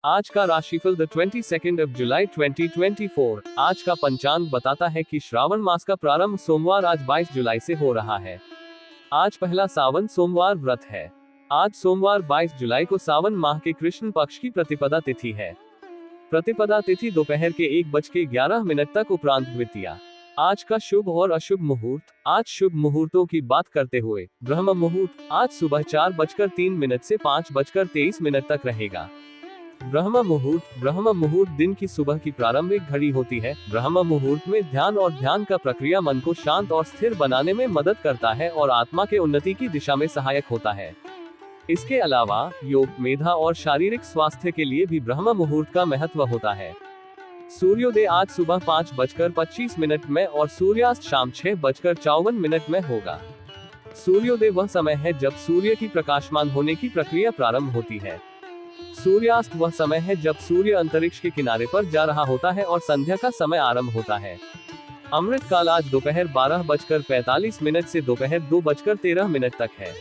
आज का राशिफल द 22 जुलाई 2024। आज का पंचांग बताता है कि श्रावण मास का प्रारंभ सोमवार आज 22 जुलाई से हो रहा है। आज पहला सावन सोमवार व्रत है। आज सोमवार 22 जुलाई को सावन माह के कृष्ण पक्ष की प्रतिपदा तिथि है। प्रतिपदा तिथि दोपहर के 1:11 तक उपरांत द्वितीया। आज का शुभ और अशुभ मुहूर्त। आज शुभ मुहूर्तों की बात करते हुए ब्रह्म मुहूर्त आज सुबह 4:03 से 5:23 तक रहेगा। ब्रह्म मुहूर्त दिन की सुबह की प्रारंभिक घड़ी होती है। ब्रह्म मुहूर्त में ध्यान और ध्यान का प्रक्रिया मन को शांत और स्थिर बनाने में मदद करता है और आत्मा के उन्नति की दिशा में सहायक होता है। इसके अलावा योग, मेधा और शारीरिक स्वास्थ्य के लिए भी ब्रह्म मुहूर्त का महत्व होता है। सूर्योदय आज सुबह 5:25 में और सूर्यास्त शाम 6:54 में होगा। सूर्योदय वह समय है जब सूर्य की प्रकाशमान होने की प्रक्रिया प्रारंभ होती है। सूर्यास्त वह समय है जब सूर्य अंतरिक्ष के किनारे पर जा रहा होता है और संध्या का समय आरंभ होता है। अमृत काल आज दोपहर 12:45 से दोपहर 2:13 तक है।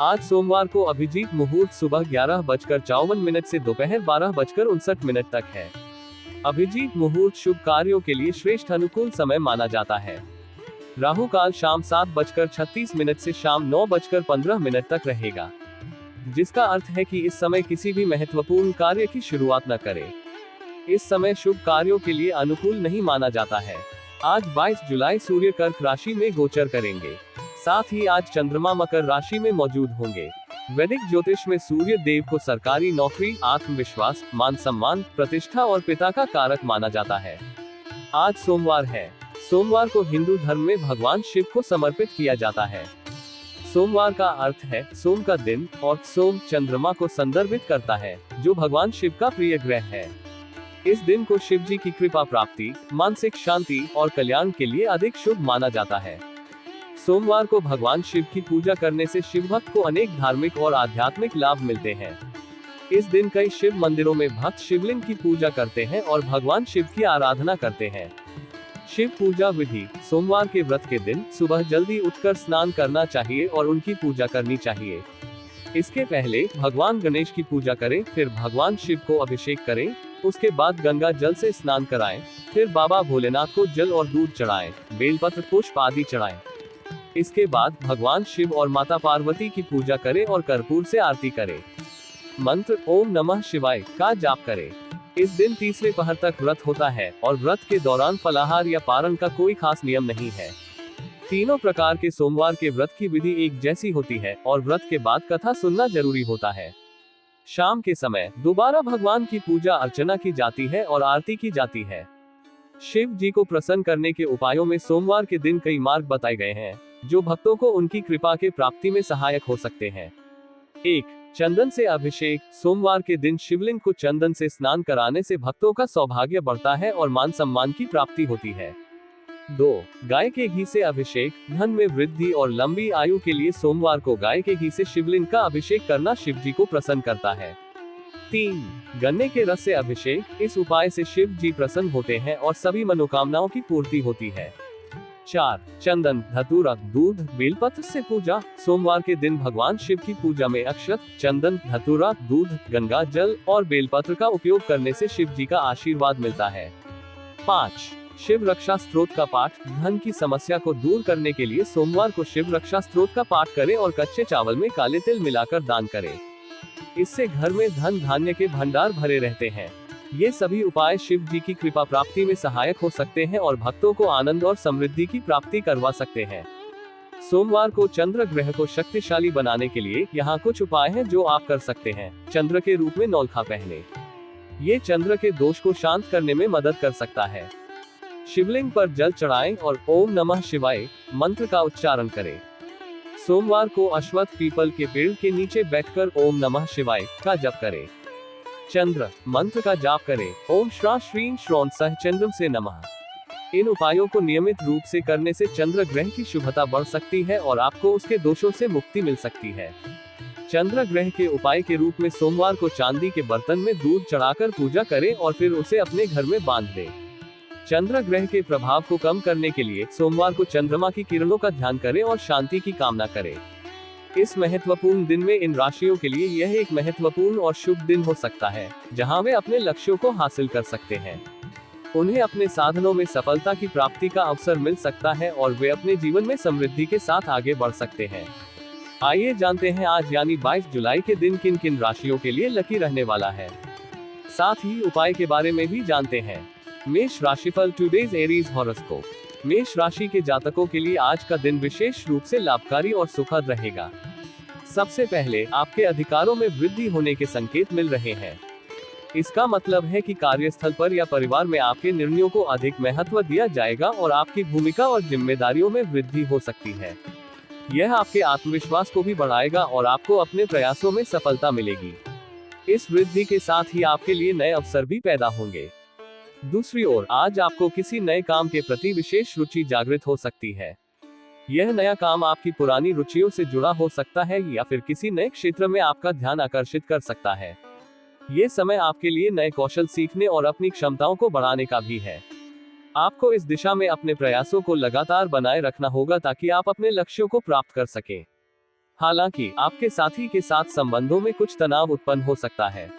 आज सोमवार को अभिजीत मुहूर्त सुबह 11:54 से दोपहर 12:59 तक है। अभिजीत मुहूर्त शुभ कार्यों के लिए श्रेष्ठ अनुकूल समय माना जाता है। राहु काल शाम 7:36 से शाम 9:15 तक रहेगा, जिसका अर्थ है कि इस समय किसी भी महत्वपूर्ण कार्य की शुरुआत न करें। इस समय शुभ कार्यों के लिए अनुकूल नहीं माना जाता है। आज 22 जुलाई सूर्य कर्क राशि में गोचर करेंगे। साथ ही आज चंद्रमा मकर राशि में मौजूद होंगे। वैदिक ज्योतिष में सूर्य देव को सरकारी नौकरी, आत्मविश्वास, मान सम्मान, प्रतिष्ठा और पिता का कारक माना जाता है। आज सोमवार है। सोमवार को हिंदू धर्म में भगवान शिव को समर्पित किया जाता है। सोमवार का अर्थ है सोम का दिन और सोम चंद्रमा को संदर्भित करता है, जो भगवान शिव का प्रिय ग्रह है। इस दिन को शिव जी की कृपा प्राप्ति, मानसिक शांति और कल्याण के लिए अधिक शुभ माना जाता है। सोमवार को भगवान शिव की पूजा करने से शिव भक्त को अनेक धार्मिक और आध्यात्मिक लाभ मिलते हैं। इस दिन कई शिव मंदिरों में भक्त शिवलिंग की पूजा करते हैं और भगवान शिव की आराधना करते हैं। शिव पूजा विधि। सोमवार के व्रत के दिन सुबह जल्दी उठकर स्नान करना चाहिए और उनकी पूजा करनी चाहिए। इसके पहले भगवान गणेश की पूजा करें, फिर भगवान शिव को अभिषेक करें, उसके बाद गंगा जल से स्नान कराएं, फिर बाबा भोलेनाथ को जल और दूध चढ़ाएं, बेलपत्र, पुष्प आदि चढ़ाएं। इसके बाद भगवान शिव और माता पार्वती की पूजा करें और कर्पूर से आरती करें। मंत्र ओम नमः शिवाय का जाप करें। इस दिन तीसरे पहर तक व्रत होता है और व्रत के दौरान फलाहार या पारण का कोई खास नियम नहीं है। तीनों प्रकार के सोमवार के व्रत की विधि एक जैसी होती है और व्रत के बाद कथा सुनना जरूरी होता है। शाम के समय दोबारा भगवान की पूजा अर्चना की जाती है और आरती की जाती है। शिव जी को प्रसन्न करने के उपायों में सोमवार के दिन कई मार्ग बताए गए हैं, जो भक्तों को उनकी कृपा के प्राप्ति में सहायक हो सकते हैं। 1. चंदन से अभिषेक। सोमवार के दिन शिवलिंग को चंदन से स्नान कराने से भक्तों का सौभाग्य बढ़ता है और मान सम्मान की प्राप्ति होती है। 2. गाय के घी से अभिषेक। धन में वृद्धि और लंबी आयु के लिए सोमवार को गाय के घी से शिवलिंग का अभिषेक करना शिव जी को प्रसन्न करता है। 3. गन्ने के रस से अभिषेक। इस उपाय से शिव जी प्रसन्न होते हैं और सभी मनोकामनाओं की पूर्ति होती है। 4. चंदन, धतूरा, दूध, बेलपत्र से पूजा। सोमवार के दिन भगवान शिव की पूजा में अक्षत, चंदन, धतूरा, दूध, गंगा जल और बेलपत्र का उपयोग करने से शिव जी का आशीर्वाद मिलता है। 5. शिव रक्षा स्तोत्र का पाठ। धन की समस्या को दूर करने के लिए सोमवार को शिव रक्षा स्तोत्र का पाठ करें और कच्चे चावल में काले तिल मिलाकर दान करें। इससे घर में धन धान्य के भंडार भरे रहते हैं। ये सभी उपाय शिव जी की कृपा प्राप्ति में सहायक हो सकते हैं और भक्तों को आनंद और समृद्धि की प्राप्ति करवा सकते हैं। सोमवार को चंद्र ग्रह को शक्तिशाली बनाने के लिए यहाँ कुछ उपाय हैं जो आप कर सकते हैं। चंद्र के रूप में नौलखा पहने। ये चंद्र के दोष को शांत करने में मदद कर सकता है। शिवलिंग पर जल चढ़ाएं और ओम नमः शिवाय मंत्र का उच्चारण करें। सोमवार को अश्वत्थ पीपल के पेड़ के नीचे बैठकर ओम नमः शिवाय का जप करें। चंद्र मंत्र का जाप करें। ओम श्रा श्रीं श्रौण सह चंद्रम से नमः। इन उपायों को नियमित रूप से करने से चंद्र ग्रह की शुभता बढ़ सकती है और आपको उसके दोषों से मुक्ति मिल सकती है। चंद्र ग्रह के उपाय के रूप में सोमवार को चांदी के बर्तन में दूध चढ़ाकर पूजा करें और फिर उसे अपने घर में बांध दें। चंद्र ग्रह के प्रभाव को कम करने के लिए सोमवार को चंद्रमा की किरणों का ध्यान करें और शांति की कामना करें। इस महत्वपूर्ण दिन में इन राशियों के लिए यह एक महत्वपूर्ण और शुभ दिन हो सकता है, जहां वे अपने लक्ष्यों को हासिल कर सकते हैं। उन्हें अपने साधनों में सफलता की प्राप्ति का अवसर मिल सकता है और वे अपने जीवन में समृद्धि के साथ आगे बढ़ सकते हैं। आइए जानते हैं आज यानी 22 जुलाई के दिन किन किन राशियों के लिए लकी रहने वाला है। साथ ही उपाय के बारे में भी जानते हैं। मेष राशिफल टुडेज एरीज हॉरोस्कोप। मेष राशि के जातकों के लिए आज का दिन विशेष रूप से लाभकारी और सुखद रहेगा। सबसे पहले आपके अधिकारों में वृद्धि होने के संकेत मिल रहे हैं। इसका मतलब है कि कार्यस्थल पर या परिवार में आपके निर्णयों को अधिक महत्व दिया जाएगा और आपकी भूमिका और जिम्मेदारियों में वृद्धि हो सकती है। यह आपके आत्मविश्वास को भी बढ़ाएगा और आपको अपने प्रयासों में सफलता मिलेगी। इस वृद्धि के साथ ही आपके लिए नए अवसर भी पैदा होंगे। दूसरी ओर आज आपको किसी नए काम के प्रति विशेष रुचि जागृत हो सकती है। यह नया काम आपकी पुरानी रुचियों से जुड़ा हो सकता है या फिर किसी नए क्षेत्र में आपका ध्यान आकर्षित कर सकता है। ये समय आपके लिए नए कौशल सीखने और अपनी क्षमताओं को बढ़ाने का भी है। आपको इस दिशा में अपने प्रयासों को लगातार बनाए रखना होगा ताकि आप अपने लक्ष्यों को प्राप्त कर सकें। हालांकि आपके साथी के साथ संबंधों में कुछ तनाव उत्पन्न हो सकता है।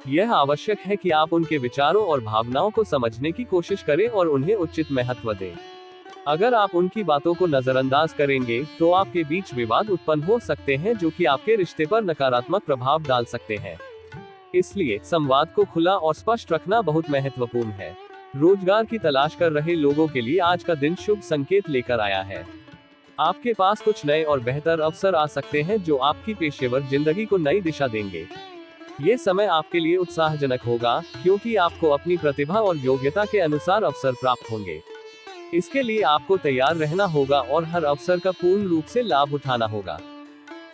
यह आवश्यक है कि आप उनके विचारों और भावनाओं को समझने की कोशिश करें और उन्हें उचित महत्व दें। अगर आप उनकी बातों को नजरअंदाज करेंगे तो आपके बीच विवाद उत्पन्न हो सकते हैं जो कि आपके रिश्ते पर नकारात्मक प्रभाव डाल सकते हैं। इसलिए संवाद को खुला और स्पष्ट रखना बहुत महत्वपूर्ण है। रोजगार की तलाश कर रहे लोगों के लिए आज का दिन शुभ संकेत लेकर आया है। आपके पास कुछ नए और बेहतर अवसर आ सकते हैं जो आपकी पेशेवर जिंदगी को नई दिशा देंगे। ये समय आपके लिए उत्साहजनक होगा क्योंकि आपको अपनी प्रतिभा और योग्यता के अनुसार अवसर प्राप्त होंगे। इसके लिए आपको तैयार रहना होगा और हर अवसर का पूर्ण रूप से लाभ उठाना होगा।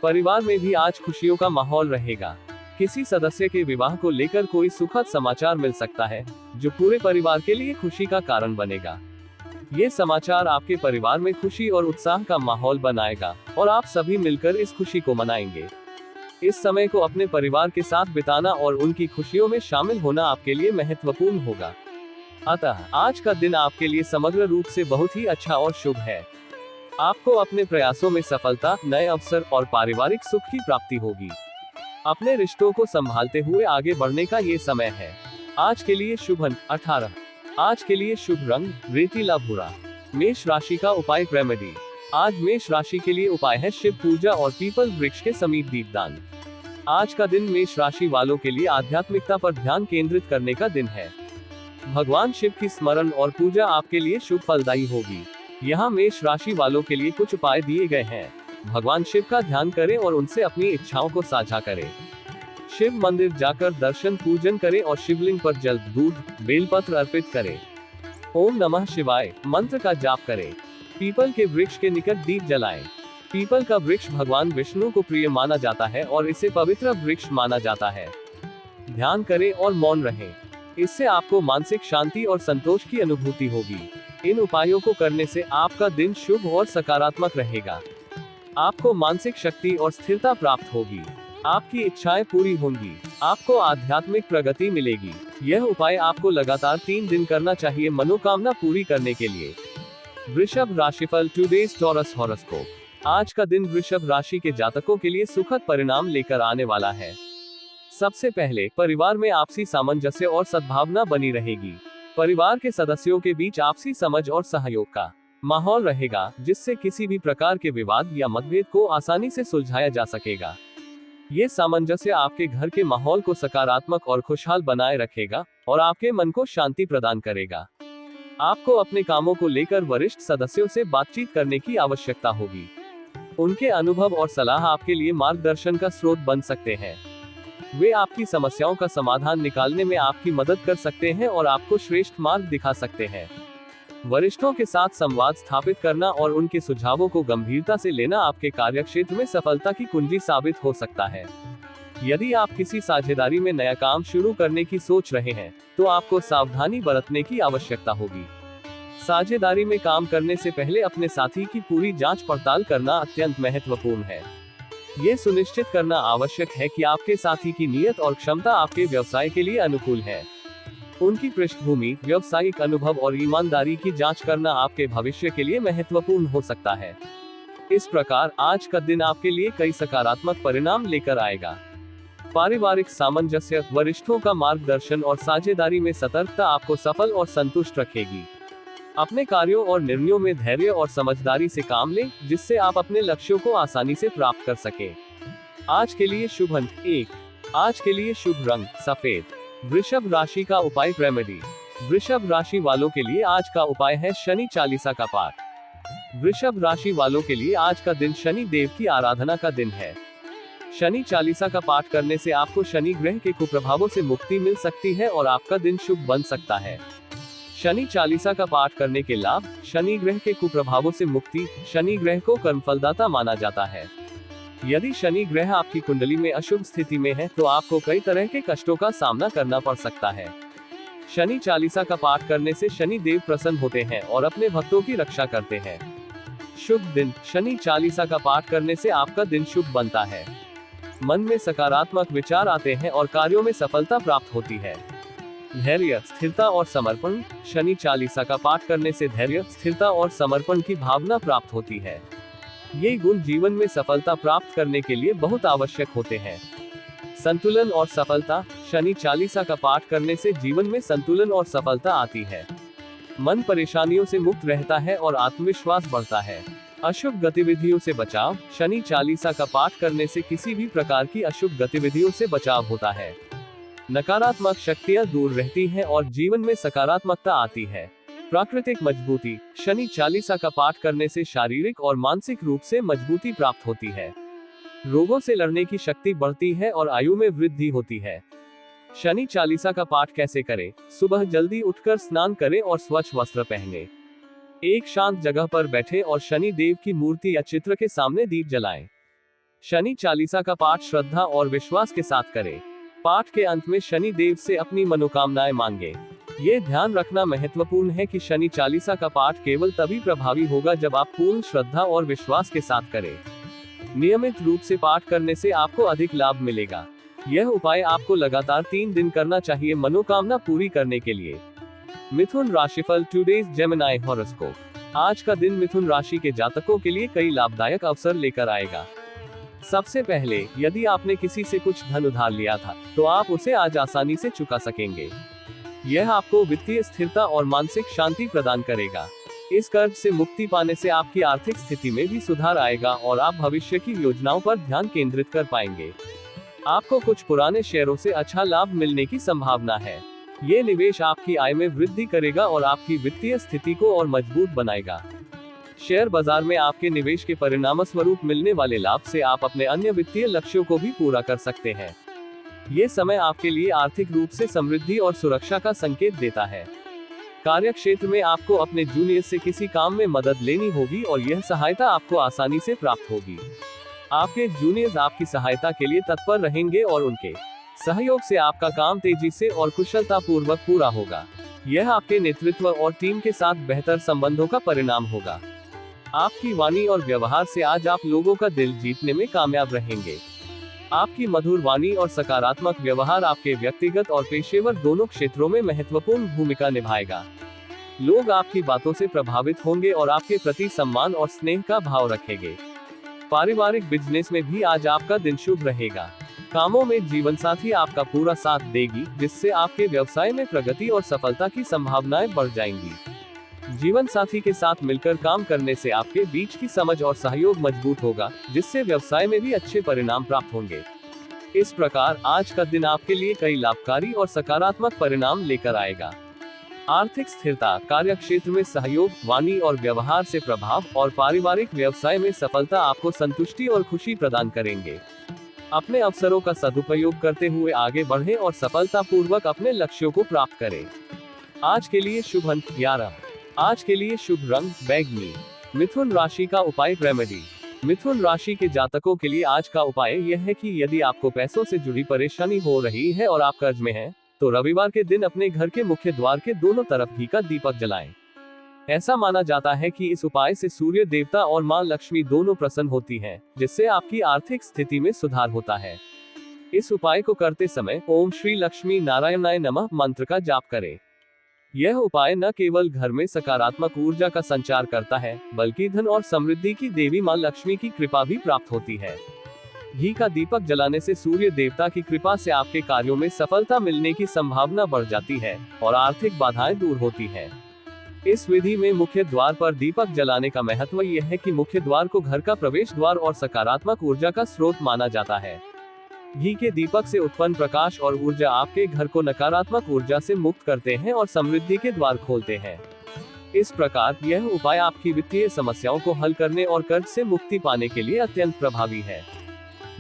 परिवार में भी आज खुशियों का माहौल रहेगा। किसी सदस्य के विवाह को लेकर कोई सुखद समाचार मिल सकता है जो पूरे परिवार के लिए खुशी का कारण बनेगा। ये समाचार आपके परिवार में खुशी और उत्साह का माहौल बनाएगा और आप सभी मिलकर इस खुशी को मनाएंगे। इस समय को अपने परिवार के साथ बिताना और उनकी खुशियों में शामिल होना आपके लिए महत्वपूर्ण होगा। अतः आज का दिन आपके लिए समग्र रूप से बहुत ही अच्छा और शुभ है। आपको अपने प्रयासों में सफलता, नए अवसर और पारिवारिक सुख की प्राप्ति होगी। अपने रिश्तों को संभालते हुए आगे बढ़ने का ये समय है। आज के लिए शुभ अंक 18। आज के लिए शुभ रंग रेतीला भूरा। मेष राशि का उपाय रेमेडी। आज मेष राशि के लिए उपाय है शिव पूजा और पीपल वृक्ष के समीप दीपदान। आज का दिन मेष राशि वालों के लिए आध्यात्मिकता पर ध्यान केंद्रित करने का दिन है। भगवान शिव की स्मरण और पूजा आपके लिए शुभ फलदायी होगी। यहाँ मेष राशि वालों के लिए कुछ उपाय दिए गए हैं। भगवान शिव का ध्यान करें और उनसे अपनी इच्छाओं को साझा करें। शिव मंदिर जाकर दर्शन पूजन करें और शिवलिंग पर जल, दूध, बेलपत्र अर्पित करें। ओम नमः शिवाय मंत्र का जाप करें। पीपल के वृक्ष के निकट दीप जलाएं। पीपल का वृक्ष भगवान विष्णु को प्रिय माना जाता है और इसे पवित्र वृक्ष माना जाता है। ध्यान करें और मौन रहें। इससे आपको मानसिक शांति और संतोष की अनुभूति होगी। इन उपायों को करने से आपका दिन शुभ और सकारात्मक रहेगा। आपको मानसिक शक्ति और स्थिरता प्राप्त होगी। आपकी इच्छाएं पूरी होंगी। आपको आध्यात्मिक प्रगति मिलेगी। यह उपाय आपको लगातार 3 दिन करना चाहिए मनोकामना पूरी करने के लिए। वृषभ राशिफल टुडेज टॉरस हॉरोस्कोप। आज का दिन वृषभ राशि के जातकों के लिए सुखद परिणाम लेकर आने वाला है। सबसे पहले परिवार में आपसी सामंजस्य और सद्भावना बनी रहेगी। परिवार के सदस्यों के बीच आपसी समझ और सहयोग का माहौल रहेगा, जिससे किसी भी प्रकार के विवाद या मतभेद को आसानी से सुलझाया जा सकेगा। ये सामंजस्य आपके घर के माहौल को सकारात्मक और खुशहाल बनाए रखेगा और आपके मन को शांति प्रदान करेगा। आपको अपने कामों को लेकर वरिष्ठ सदस्यों से बातचीत करने की आवश्यकता होगी। उनके अनुभव और सलाह आपके लिए मार्गदर्शन का स्रोत बन सकते हैं। वे आपकी समस्याओं का समाधान निकालने में आपकी मदद कर सकते हैं और आपको श्रेष्ठ मार्ग दिखा सकते हैं। वरिष्ठों के साथ संवाद स्थापित करना और उनके सुझावों को गंभीरता से लेना आपके कार्यक्षेत्र में सफलता की कुंजी साबित हो सकता है। यदि आप किसी साझेदारी में नया काम शुरू करने की सोच रहे हैं, तो आपको सावधानी बरतने की आवश्यकता होगी। साझेदारी में काम करने से पहले अपने साथी की पूरी जांच पड़ताल करना अत्यंत महत्वपूर्ण है। ये सुनिश्चित करना आवश्यक है कि आपके साथी की नीयत और क्षमता आपके व्यवसाय के लिए अनुकूल है। उनकी पृष्ठभूमि, व्यावसायिक अनुभव और ईमानदारी की जांच करना आपके भविष्य के लिए महत्वपूर्ण हो सकता है। इस प्रकार आज का दिन आपके लिए कई सकारात्मक परिणाम लेकर आएगा। पारिवारिक सामंजस्य, वरिष्ठों का मार्गदर्शन और साझेदारी में सतर्कता आपको सफल और संतुष्ट रखेगी। अपने कार्यों और निर्णयों में धैर्य और समझदारी से काम लें, जिससे आप अपने लक्ष्यों को आसानी से प्राप्त कर सके। आज के लिए शुभ अंक 1। आज के लिए शुभ रंग सफेद। वृषभ राशि का उपाय रेमेडी। वृषभ राशि वालों के लिए आज का उपाय है शनि चालीसा का पाठ। वृषभ राशि वालों के लिए आज का दिन शनि देव की आराधना का दिन है। शनि चालीसा का पाठ करने से आपको शनि ग्रह के कुप्रभावों से मुक्ति मिल सकती है और आपका दिन शुभ बन सकता है। शनि चालीसा का पाठ करने के लाभ: शनि ग्रह के कुप्रभावों से मुक्ति। शनि ग्रह को कर्मफलदाता माना जाता है। यदि शनि ग्रह आपकी कुंडली में अशुभ स्थिति में है तो आपको कई तरह के कष्टों का सामना करना पड़ सकता है। शनि चालीसा का पाठ करने से शनि देव प्रसन्न होते हैं और अपने भक्तों की रक्षा करते हैं। शुभ दिन: शनि चालीसा का पाठ करने से आपका दिन शुभ बनता है। मन में सकारात्मक विचार आते हैं और कार्यों में सफलता प्राप्त होती है। धैर्य, स्थिरता और समर्पण। शनि चालीसा का पाठ करने से धैर्य, स्थिरता और समर्पण की भावना प्राप्त होती है। ये गुण जीवन में सफलता प्राप्त करने के लिए बहुत आवश्यक होते हैं। संतुलन और सफलता। शनि चालीसा का पाठ करने से जीवन में संतुलन और सफलता आती है। मन परेशानियों से मुक्त रहता है और आत्मविश्वास बढ़ता है। अशुभ गतिविधियों से बचाव। शनि चालीसा का पाठ करने से किसी भी प्रकार की अशुभ गतिविधियों से बचाव होता है। नकारात्मक शक्तियां दूर रहती हैं और जीवन में सकारात्मकता आती है। प्राकृतिक मजबूती। शनि चालीसा का पाठ करने से शारीरिक और मानसिक रूप से मजबूती प्राप्त होती है। रोगों से लड़ने की शक्ति बढ़ती है और आयु में वृद्धि होती है। शनि चालीसा का पाठ कैसे करें? सुबह जल्दी उठकर स्नान करें और स्वच्छ वस्त्र पहने। एक शांत जगह पर बैठे और शनि देव की मूर्ति या चित्र के सामने दीप जलाएं। शनि चालीसा का पाठ श्रद्धा और विश्वास के साथ करें। पाठ के अंत में शनि देव से अपनी मनोकामनाएं मांगे। ये ध्यान रखना महत्वपूर्ण है कि शनि चालीसा का पाठ केवल तभी प्रभावी होगा जब आप पूर्ण श्रद्धा और विश्वास के साथ करें। नियमित रूप से पाठ करने से आपको अधिक लाभ मिलेगा। यह उपाय आपको लगातार 3 दिन करना चाहिए मनोकामना पूरी करने के लिए। मिथुन राशिफल टुडेज जेमिनी हॉरोस्कोप। आज का दिन मिथुन राशि के जातकों के लिए कई लाभदायक अवसर लेकर आएगा। सबसे पहले, यदि आपने किसी से कुछ धन उधार लिया था तो आप उसे आज आसानी से चुका सकेंगे। यह आपको वित्तीय स्थिरता और मानसिक शांति प्रदान करेगा। इस कर्ज से मुक्ति पाने से आपकी आर्थिक स्थिति में भी सुधार आएगा और आप भविष्य की योजनाओं पर ध्यान केंद्रित कर पाएंगे। आपको कुछ पुराने शेयरों से अच्छा लाभ मिलने की संभावना है। ये निवेश आपकी आय में वृद्धि करेगा और आपकी वित्तीय स्थिति को और मजबूत बनाएगा। शेयर बाजार में आपके निवेश के परिणामस्वरूप मिलने वाले लाभ से आप अपने अन्य वित्तीय लक्ष्यों को भी पूरा कर सकते हैं। ये समय आपके लिए आर्थिक रूप से समृद्धि और सुरक्षा का संकेत देता है। कार्यक्षेत्र में आपको अपने जूनियर से किसी काम में मदद लेनी होगी और यह सहायता आपको आसानी से प्राप्त होगी। आपके जूनियर्स आपकी सहायता के लिए तत्पर रहेंगे और उनके सहयोग से आपका काम तेजी से और कुशलता पूर्वक पूरा होगा। यह आपके नेतृत्व और टीम के साथ बेहतर संबंधों का परिणाम होगा। आपकी वाणी और व्यवहार से आज आप लोगों का दिल जीतने में कामयाब रहेंगे। आपकी मधुर वाणी और सकारात्मक व्यवहार आपके व्यक्तिगत और पेशेवर दोनों क्षेत्रों में महत्वपूर्ण भूमिका निभाएगा। लोग आपकी बातों से प्रभावित होंगे और आपके प्रति सम्मान और स्नेह का भाव रखेंगे। पारिवारिक बिजनेस में भी आज आपका दिन शुभ रहेगा। कामों में जीवन साथी आपका पूरा साथ देगी, जिससे आपके व्यवसाय में प्रगति और सफलता की संभावनाएं बढ़ जाएंगी। जीवन साथी के साथ मिलकर काम करने से आपके बीच की समझ और सहयोग मजबूत होगा, जिससे व्यवसाय में भी अच्छे परिणाम प्राप्त होंगे। इस प्रकार आज का दिन आपके लिए कई लाभकारी और सकारात्मक परिणाम लेकर आएगा। आर्थिक स्थिरता, कार्यक्षेत्र में सहयोग, वाणी और व्यवहार से प्रभाव और पारिवारिक व्यवसाय में सफलता आपको संतुष्टि और खुशी प्रदान करेंगे। अपने अवसरों का सदुपयोग करते हुए आगे बढ़ें और सफलतापूर्वक अपने लक्ष्यों को प्राप्त करें। आज के लिए शुभ अंक 11। आज के लिए शुभ रंग बैंगनी। मिथुन राशि का उपाय रेमेडी। मिथुन राशि के जातकों के लिए आज का उपाय यह है कि यदि आपको पैसों से जुड़ी परेशानी हो रही है और आप कर्ज में हैं, तो रविवार के दिन अपने घर के मुख्य द्वार के दोनों तरफ घी का दीपक जलाएं। ऐसा माना जाता है कि इस उपाय से सूर्य देवता और मां लक्ष्मी दोनों प्रसन्न होती हैं, जिससे आपकी आर्थिक स्थिति में सुधार होता है। इस उपाय को करते समय ओम श्री लक्ष्मी नारायणाय नमः मंत्र का जाप करें। यह उपाय न केवल घर में सकारात्मक ऊर्जा का संचार करता है, बल्कि धन और समृद्धि की देवी मां लक्ष्मी की कृपा भी प्राप्त होती है। घी का दीपक जलाने से सूर्य देवता की कृपा से आपके कार्यों में सफलता मिलने की संभावना बढ़ जाती है और आर्थिक बाधाएं दूर होती हैं। इस विधि में मुख्य द्वार पर दीपक जलाने का महत्व यह है कि मुख्य द्वार को घर का प्रवेश द्वार और सकारात्मक ऊर्जा का स्रोत माना जाता है। घी के दीपक से उत्पन्न प्रकाश और ऊर्जा आपके घर को नकारात्मक ऊर्जा से मुक्त करते हैं और समृद्धि के द्वार खोलते हैं। इस प्रकार यह उपाय आपकी वित्तीय समस्याओं को हल करने और कर्ज से मुक्ति पाने के लिए अत्यंत प्रभावी है।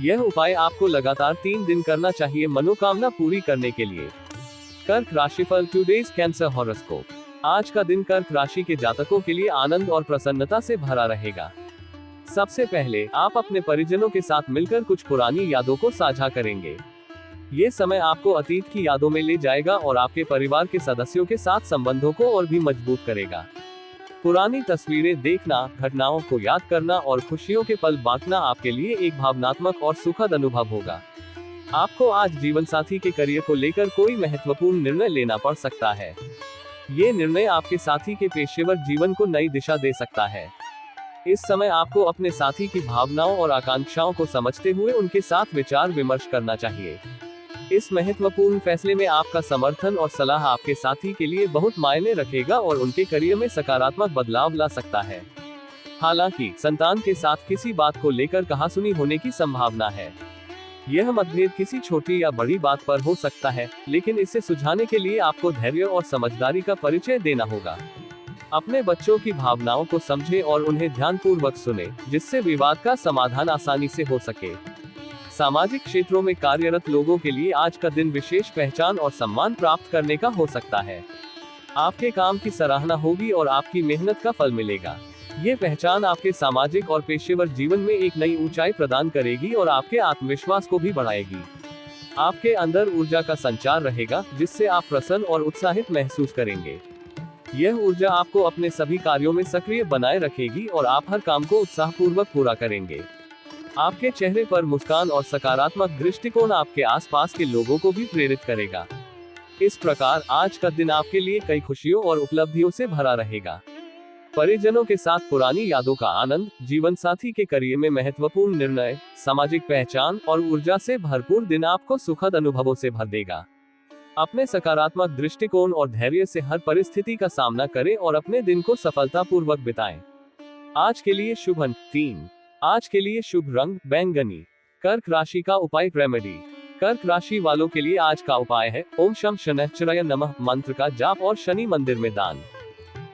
यह उपाय आपको लगातार 3 दिन करना चाहिए मनोकामना पूरी करने के लिए। कर्क राशिफल टुडेज कैंसर हॉरोस्कोप। आज का दिन कर्क राशि के जातकों के लिए आनंद और प्रसन्नता से भरा रहेगा। सबसे पहले आप अपने परिजनों के साथ मिलकर कुछ पुरानी यादों को साझा करेंगे। ये समय आपको अतीत की यादों में ले जाएगा और आपके परिवार के सदस्यों के साथ संबंधों को और भी मजबूत करेगा। पुरानी तस्वीरें देखना, घटनाओं को याद करना और खुशियों के पल बांटना आपके लिए एक भावनात्मक और सुखद अनुभव होगा। आपको आज जीवन साथी के करियर को लेकर कोई महत्वपूर्ण निर्णय लेना पड़ सकता है। ये निर्णय आपके साथी के पेशेवर जीवन को नई दिशा दे सकता है। इस समय आपको अपने साथी की भावनाओं और आकांक्षाओं को समझते हुए उनके साथ विचार विमर्श करना चाहिए। इस महत्वपूर्ण फैसले में आपका समर्थन और सलाह आपके साथी के लिए बहुत मायने रखेगा और उनके करियर में सकारात्मक बदलाव ला सकता है। हालांकि संतान के साथ किसी बात को लेकर कहासुनी होने की संभावना है। यह मतभेद किसी छोटी या बड़ी बात पर हो सकता है, लेकिन इसे सुलझाने के लिए आपको धैर्य और समझदारी का परिचय देना होगा। अपने बच्चों की भावनाओं को समझें और उन्हें ध्यानपूर्वक सुनें, जिससे विवाद का समाधान आसानी से हो सके। सामाजिक क्षेत्रों में कार्यरत लोगों के लिए आज का दिन विशेष पहचान और सम्मान प्राप्त करने का हो सकता है। आपके काम की सराहना होगी और आपकी मेहनत का फल मिलेगा। ये पहचान आपके सामाजिक और पेशेवर जीवन में एक नई ऊंचाई प्रदान करेगी और आपके आत्मविश्वास को भी बढ़ाएगी। आपके अंदर ऊर्जा का संचार रहेगा, जिससे आप प्रसन्न और उत्साहित महसूस करेंगे। यह ऊर्जा आपको अपने सभी कार्यों में सक्रिय बनाए रखेगी और आप हर काम को उत्साहपूर्वक पूरा करेंगे। आपके चेहरे पर मुस्कान और सकारात्मक दृष्टिकोण आपके आसपास के लोगों को भी प्रेरित करेगा। इस प्रकार आज का दिन आपके लिए कई खुशियों और उपलब्धियों से भरा रहेगा। परिजनों के साथ पुरानी यादों का आनंद, जीवन साथी के करियर में महत्वपूर्ण निर्णय, सामाजिक पहचान और ऊर्जा से भरपूर दिन आपको सुखद अनुभवों से भर देगा। अपने सकारात्मक दृष्टिकोण और धैर्य से हर परिस्थिति का सामना करें और अपने दिन को सफलतापूर्वक बिताएं। आज के लिए शुभ अंक 3। आज के लिए शुभ रंग बैंगनी। कर्क राशि का उपाय रेमेडी। कर्क राशि वालों के लिए आज का उपाय है ओम शम शनैश्चराय नमः मंत्र का जाप और शनि मंदिर में दान।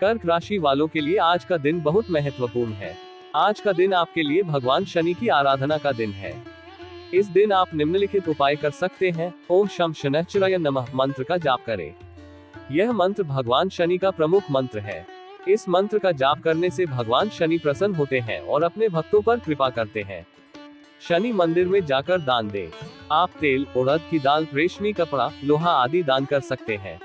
कर्क राशि वालों के लिए आज का दिन बहुत महत्वपूर्ण है। आज का दिन आपके लिए भगवान शनि की आराधना का दिन है। इस दिन आप निम्नलिखित उपाय कर सकते हैं। ओम शम शनैश्चराय नमः मंत्र का जाप करें। यह मंत्र भगवान शनि का प्रमुख मंत्र है। इस मंत्र का जाप करने से भगवान शनि प्रसन्न होते हैं और अपने भक्तों पर कृपा करते हैं। शनि मंदिर में जाकर दान दें। आप तेल, उड़द की दाल, रेशमी कपड़ा, लोहा आदि दान कर सकते हैं।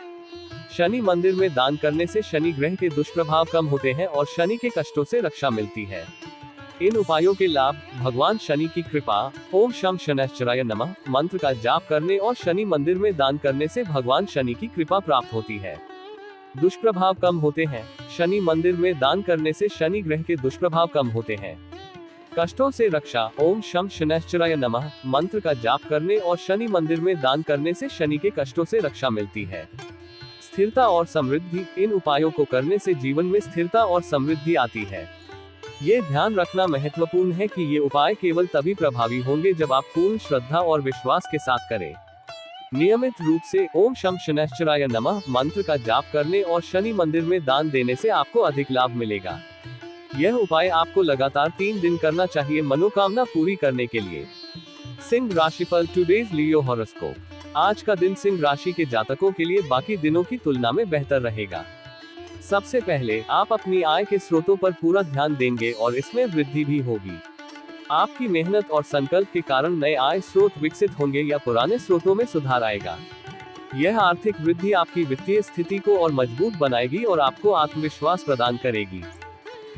शनि मंदिर में दान करने से शनि ग्रह के दुष्प्रभाव कम होते हैं और शनि के कष्टों से रक्षा मिलती है। इन उपायों के लाभ, भगवान शनि की कृपा। ओम शम शनैश्चराय नमः मंत्र का जाप करने और शनि मंदिर में दान करने से भगवान शनि की कृपा प्राप्त होती है। दुष्प्रभाव कम होते हैं। शनि मंदिर में दान करने से शनि ग्रह के दुष्प्रभाव कम होते हैं। कष्टों से रक्षा। ओम शम शनैश्चराय नमः मंत्र का जाप करने और शनि मंदिर में दान करने से शनि के कष्टों से रक्षा मिलती है। स्थिरता और समृद्धि। इन उपायों को करने से जीवन में स्थिरता और समृद्धि आती है। ये ध्यान रखना महत्वपूर्ण है कि ये उपाय केवल तभी प्रभावी होंगे जब आप पूर्ण श्रद्धा और विश्वास के साथ करें। नियमित रूप से ओम शम शनैश्चराय नमः मंत्र का जाप करने और शनि मंदिर में दान देने से आपको अधिक लाभ मिलेगा। यह उपाय आपको लगातार 3 दिन करना चाहिए मनोकामना पूरी करने के लिए। सिंह राशिफल टुडेज लियो हॉरोस्कोप। आज का दिन सिंह राशि के जातकों के लिए बाकी दिनों की तुलना में बेहतर रहेगा। सबसे पहले आप अपनी आय के स्रोतों पर पूरा ध्यान देंगे और इसमें वृद्धि भी होगी। आपकी मेहनत और संकल्प के कारण नए आय स्रोत विकसित होंगे या पुराने स्रोतों में सुधार आएगा। यह आर्थिक वृद्धि आपकी वित्तीय स्थिति को और मजबूत बनाएगी और आपको आत्मविश्वास प्रदान करेगी।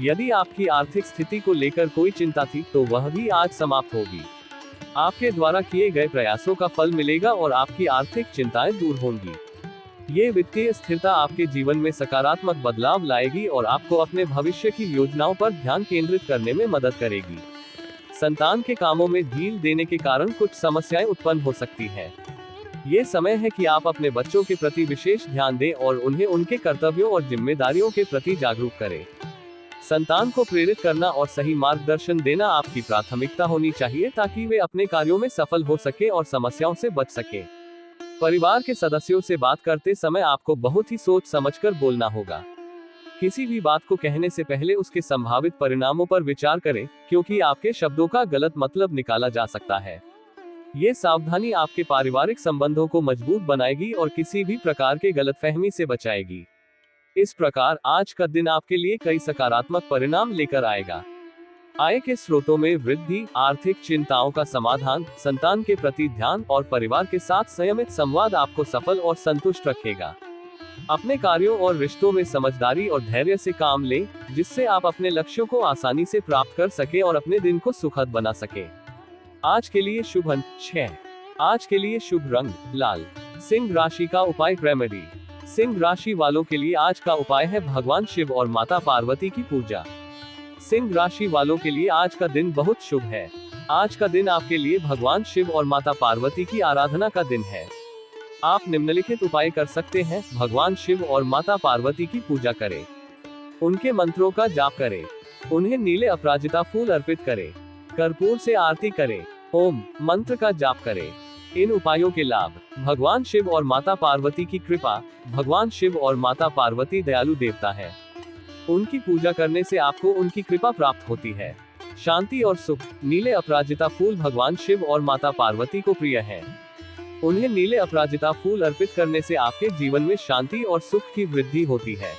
यदि आपकी आर्थिक स्थिति को लेकर कोई चिंता थी तो वह भी आज समाप्त होगी। आपके द्वारा किए गए प्रयासों का फल मिलेगा और आपकी आर्थिक चिंताएं दूर होंगी। ये वित्तीय स्थिरता आपके जीवन में सकारात्मक बदलाव लाएगी और आपको अपने भविष्य की योजनाओं पर ध्यान केंद्रित करने में मदद करेगी। संतान के कामों में ढील देने के कारण कुछ समस्याएं उत्पन्न हो सकती हैं। ये समय है कि आप अपने बच्चों के प्रति विशेष ध्यान दें और उन्हें उनके कर्तव्यों और जिम्मेदारियों के प्रति जागरूक करें। संतान को प्रेरित करना और सही मार्गदर्शन देना आपकी प्राथमिकता होनी चाहिए ताकि वे अपने कार्यों में सफल हो सके और समस्याओं से बच सके। परिवार के सदस्यों से बात करते समय आपको बहुत ही सोच समझकर बोलना होगा। किसी भी बात को कहने से पहले उसके संभावित परिणामों पर विचार करें, क्योंकि आपके शब्दों का गलत मतलब निकाला जा सकता है। ये सावधानी आपके पारिवारिक संबंधों को मजबूत बनाएगी और किसी भी प्रकार के गलतफहमी से बचाएगी। इस प्रकार आज का दिन आपके लिए कई सकारात्मक परिणाम लेकर आएगा। आय के स्रोतों में वृद्धि, आर्थिक चिंताओं का समाधान, संतान के प्रति ध्यान और परिवार के साथ संयमित संवाद आपको सफल और संतुष्ट रखेगा। अपने कार्यों और रिश्तों में समझदारी और धैर्य से काम लें, जिससे आप अपने लक्ष्यों को आसानी से प्राप्त कर सके और अपने दिन को सुखद बना सके। आज के लिए शुभ अंक 6। आज के लिए शुभ रंग लाल। सिंह राशि का उपाय रेमेडी। सिंह राशि वालों के लिए आज का उपाय है भगवान शिव और माता पार्वती की पूजा। सिंह राशि वालों के लिए आज का दिन बहुत शुभ है। आज का दिन आपके लिए भगवान शिव और माता पार्वती की आराधना का दिन है। आप निम्नलिखित उपाय कर सकते हैं। भगवान शिव और माता पार्वती की पूजा करें, उनके मंत्रों का जाप करें, उन्हें नीले अपराजिता फूल अर्पित करें, कर्पूर से आरती करें, ओम मंत्र का जाप करें। इन उपायों के लाभ। भगवान शिव और माता पार्वती की कृपा। भगवान शिव और माता पार्वती दयालु देवता है। उनकी पूजा करने से आपको उनकी कृपा प्राप्त होती है। शांति और सुख। नीले अपराजिता फूल भगवान शिव और माता पार्वती को प्रिय है। उन्हें नीले अपराजिता फूल अर्पित करने से आपके जीवन में शांति और सुख की वृद्धि होती है।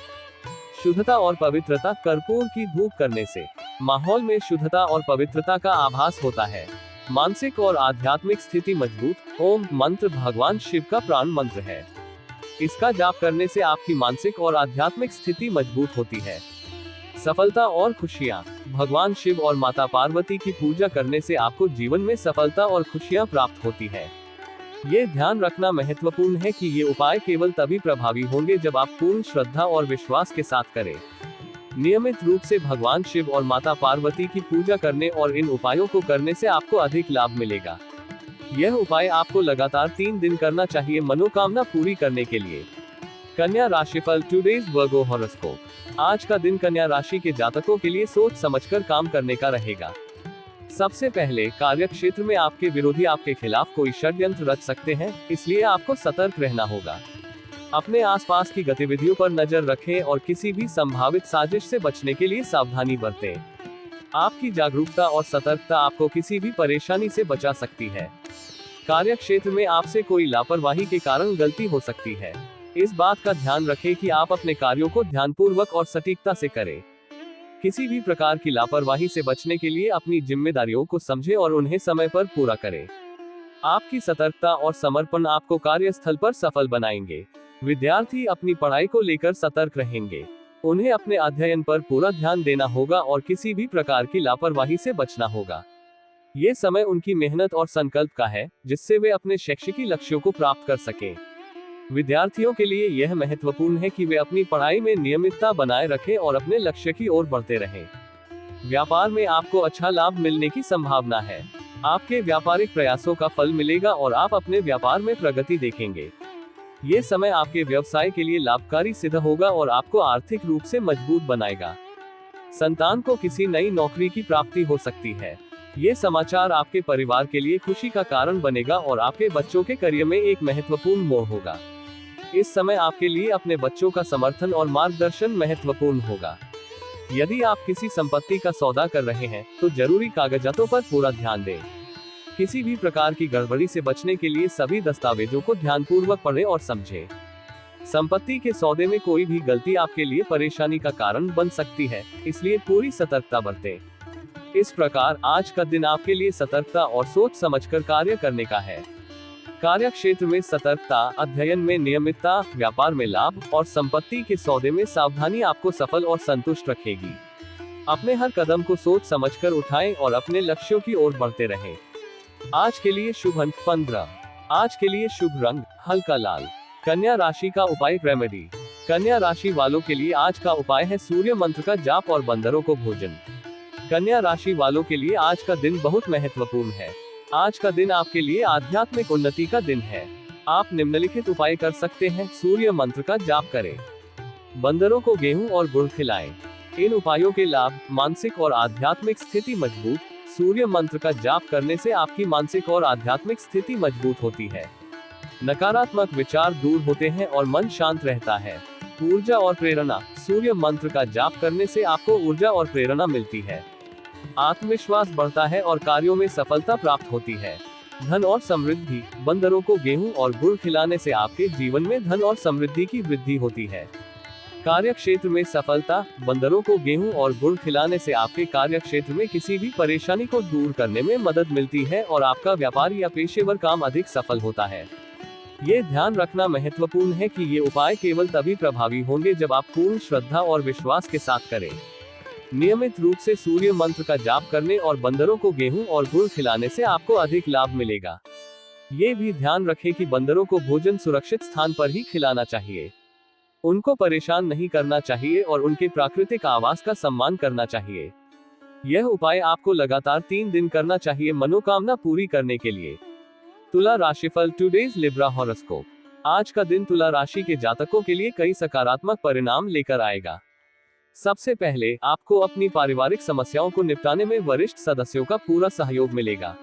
शुद्धता और पवित्रता। कर्पूर की धूप करने से माहौल में शुद्धता और पवित्रता का आभास होता है। मानसिक और आध्यात्मिक स्थिति मजबूत। ओम मंत्र भगवान शिव का प्राण मंत्र है। इसका जाप करने से आपकी मानसिक और आध्यात्मिक स्थिति मजबूत होती है। सफलता और खुशियाँ। भगवान शिव और माता पार्वती की पूजा करने से आपको जीवन में सफलता और खुशियाँ प्राप्त होती है। ये ध्यान रखना महत्वपूर्ण है कि ये उपाय केवल तभी प्रभावी होंगे जब आप पूर्ण श्रद्धा और विश्वास के साथ करें। नियमित रूप से भगवान शिव और माता पार्वती की पूजा करने और इन उपायों को करने से आपको अधिक लाभ मिलेगा। यह उपाय आपको लगातार 3 दिन करना चाहिए मनोकामना पूरी करने के लिए। कन्या राशिफल टुडेज वर्गो हॉरोस्कोप। आज का दिन कन्या राशि के जातकों के लिए सोच समझकर काम करने का रहेगा। सबसे पहले कार्य क्षेत्र में आपके विरोधी आपके खिलाफ कोई षड्यंत्र रच सकते हैं, इसलिए आपको सतर्क रहना होगा। अपने आसपास की गतिविधियों पर नजर रखें और किसी भी संभावित साजिश से बचने के लिए सावधानी बरतें। आपकी जागरूकता और सतर्कता आपको किसी भी परेशानी से बचा सकती है। कार्य क्षेत्र में आपसे कोई लापरवाही के कारण गलती हो सकती है। इस बात का ध्यान रखें कि आप अपने कार्यों को ध्यानपूर्वक और सटीकता से करें। किसी भी प्रकार की लापरवाही से बचने के लिए अपनी जिम्मेदारियों को समझें और उन्हें समय पर पूरा करें। आपकी सतर्कता और समर्पण आपको कार्यस्थल पर सफल बनाएंगे। विद्यार्थी अपनी पढ़ाई को लेकर सतर्क रहेंगे। उन्हें अपने अध्ययन पर पूरा ध्यान देना होगा और किसी भी प्रकार की लापरवाही से बचना होगा। ये समय उनकी मेहनत और संकल्प का है, जिससे वे अपने शैक्षिक लक्ष्यों को प्राप्त कर सकें। विद्यार्थियों के लिए यह महत्वपूर्ण है कि वे अपनी पढ़ाई में नियमितता बनाए रखें और अपने लक्ष्य की ओर बढ़ते रहें। व्यापार में आपको अच्छा लाभ मिलने की संभावना है। आपके व्यापारिक प्रयासों का फल मिलेगा और आप अपने व्यापार में प्रगति देखेंगे। ये समय आपके व्यवसाय के लिए लाभकारी सिद्ध होगा और आपको आर्थिक रूप से मजबूत बनाएगा। संतान को किसी नई नौकरी की प्राप्ति हो सकती है। ये समाचार आपके परिवार के लिए खुशी का कारण बनेगा और आपके बच्चों के करियर में एक महत्वपूर्ण मोड़ होगा। इस समय आपके लिए अपने बच्चों का समर्थन और मार्गदर्शन महत्वपूर्ण होगा। यदि आप किसी संपत्ति का सौदा कर रहे हैं, तो जरूरी कागजातों पर पूरा ध्यान दें। किसी भी प्रकार की गड़बड़ी से बचने के लिए सभी दस्तावेजों को ध्यानपूर्वक पढ़ें और समझें। संपत्ति के सौदे में कोई भी गलती आपके लिए परेशानी का कारण बन सकती है, इसलिए पूरी सतर्कता बरतें। इस प्रकार आज का दिन आपके लिए सतर्कता और सोच समझकर कार्य करने का है। कार्य क्षेत्र में सतर्कता, अध्ययन में नियमितता, व्यापार में लाभ और संपत्ति के सौदे में सावधानी आपको सफल और संतुष्ट रखेगी। अपने हर कदम को सोच समझकर उठाएं और अपने लक्ष्यों की ओर बढ़ते रहें। आज के लिए शुभ अंक 15। आज के लिए शुभ रंग हल्का लाल। कन्या राशि का उपाय रेमेडी। कन्या राशि वालों के लिए आज का उपाय है सूर्य मंत्र का जाप और बंदरों को भोजन। कन्या राशि वालों के लिए आज का दिन बहुत महत्वपूर्ण है। आज का दिन आपके लिए आध्यात्मिक उन्नति का दिन है। आप निम्नलिखित उपाय कर सकते हैं। सूर्य मंत्र का जाप करें, बंदरों को गेहूं और गुड़ खिलाएं। इन उपायों के लाभ: मानसिक और आध्यात्मिक स्थिति मजबूत। सूर्य मंत्र का जाप करने से आपकी मानसिक और आध्यात्मिक स्थिति मजबूत होती है। नकारात्मक विचार दूर होते हैं और मन शांत रहता है। ऊर्जा और प्रेरणा। सूर्य मंत्र का जाप करने से आपको ऊर्जा और प्रेरणा मिलती है। आत्मविश्वास बढ़ता है और कार्यों में सफलता प्राप्त होती है। धन और समृद्धि। बंदरों को गेहूं और गुड़ खिलाने से आपके जीवन में धन और समृद्धि की वृद्धि होती है। कार्य क्षेत्र में सफलता। बंदरों को गेहूं और गुड़ खिलाने से आपके कार्य क्षेत्र में किसी भी परेशानी को दूर करने में मदद मिलती है और आपका व्यापार या पेशेवर काम अधिक सफल होता है। ये ध्यान रखना महत्वपूर्ण है कि ये उपाय केवल तभी प्रभावी होंगे जब आप पूर्ण श्रद्धा और विश्वास के साथ करें। नियमित रूप से सूर्य मंत्र का जाप करने और बंदरों को गेहूं और गुड़ खिलाने से आपको अधिक लाभ मिलेगा। ये भी ध्यान रखें कि बंदरों को भोजन सुरक्षित स्थान पर ही खिलाना चाहिए। उनको परेशान नहीं करना चाहिए और उनके प्राकृतिक आवास का सम्मान करना चाहिए। यह उपाय आपको लगातार 3 दिन करना चाहिए मनोकामना पूरी करने के लिए। तुला राशिफल टुडेज लिब्रा हॉरोस्कोप। आज का दिन तुला राशि के जातकों के लिए कई सकारात्मक परिणाम लेकर आएगा। सबसे पहले आपको अपनी पारिवारिक समस्याओं को निपटाने में वरिष्ठ सदस्यों का पूरा सहयोग मिलेगा।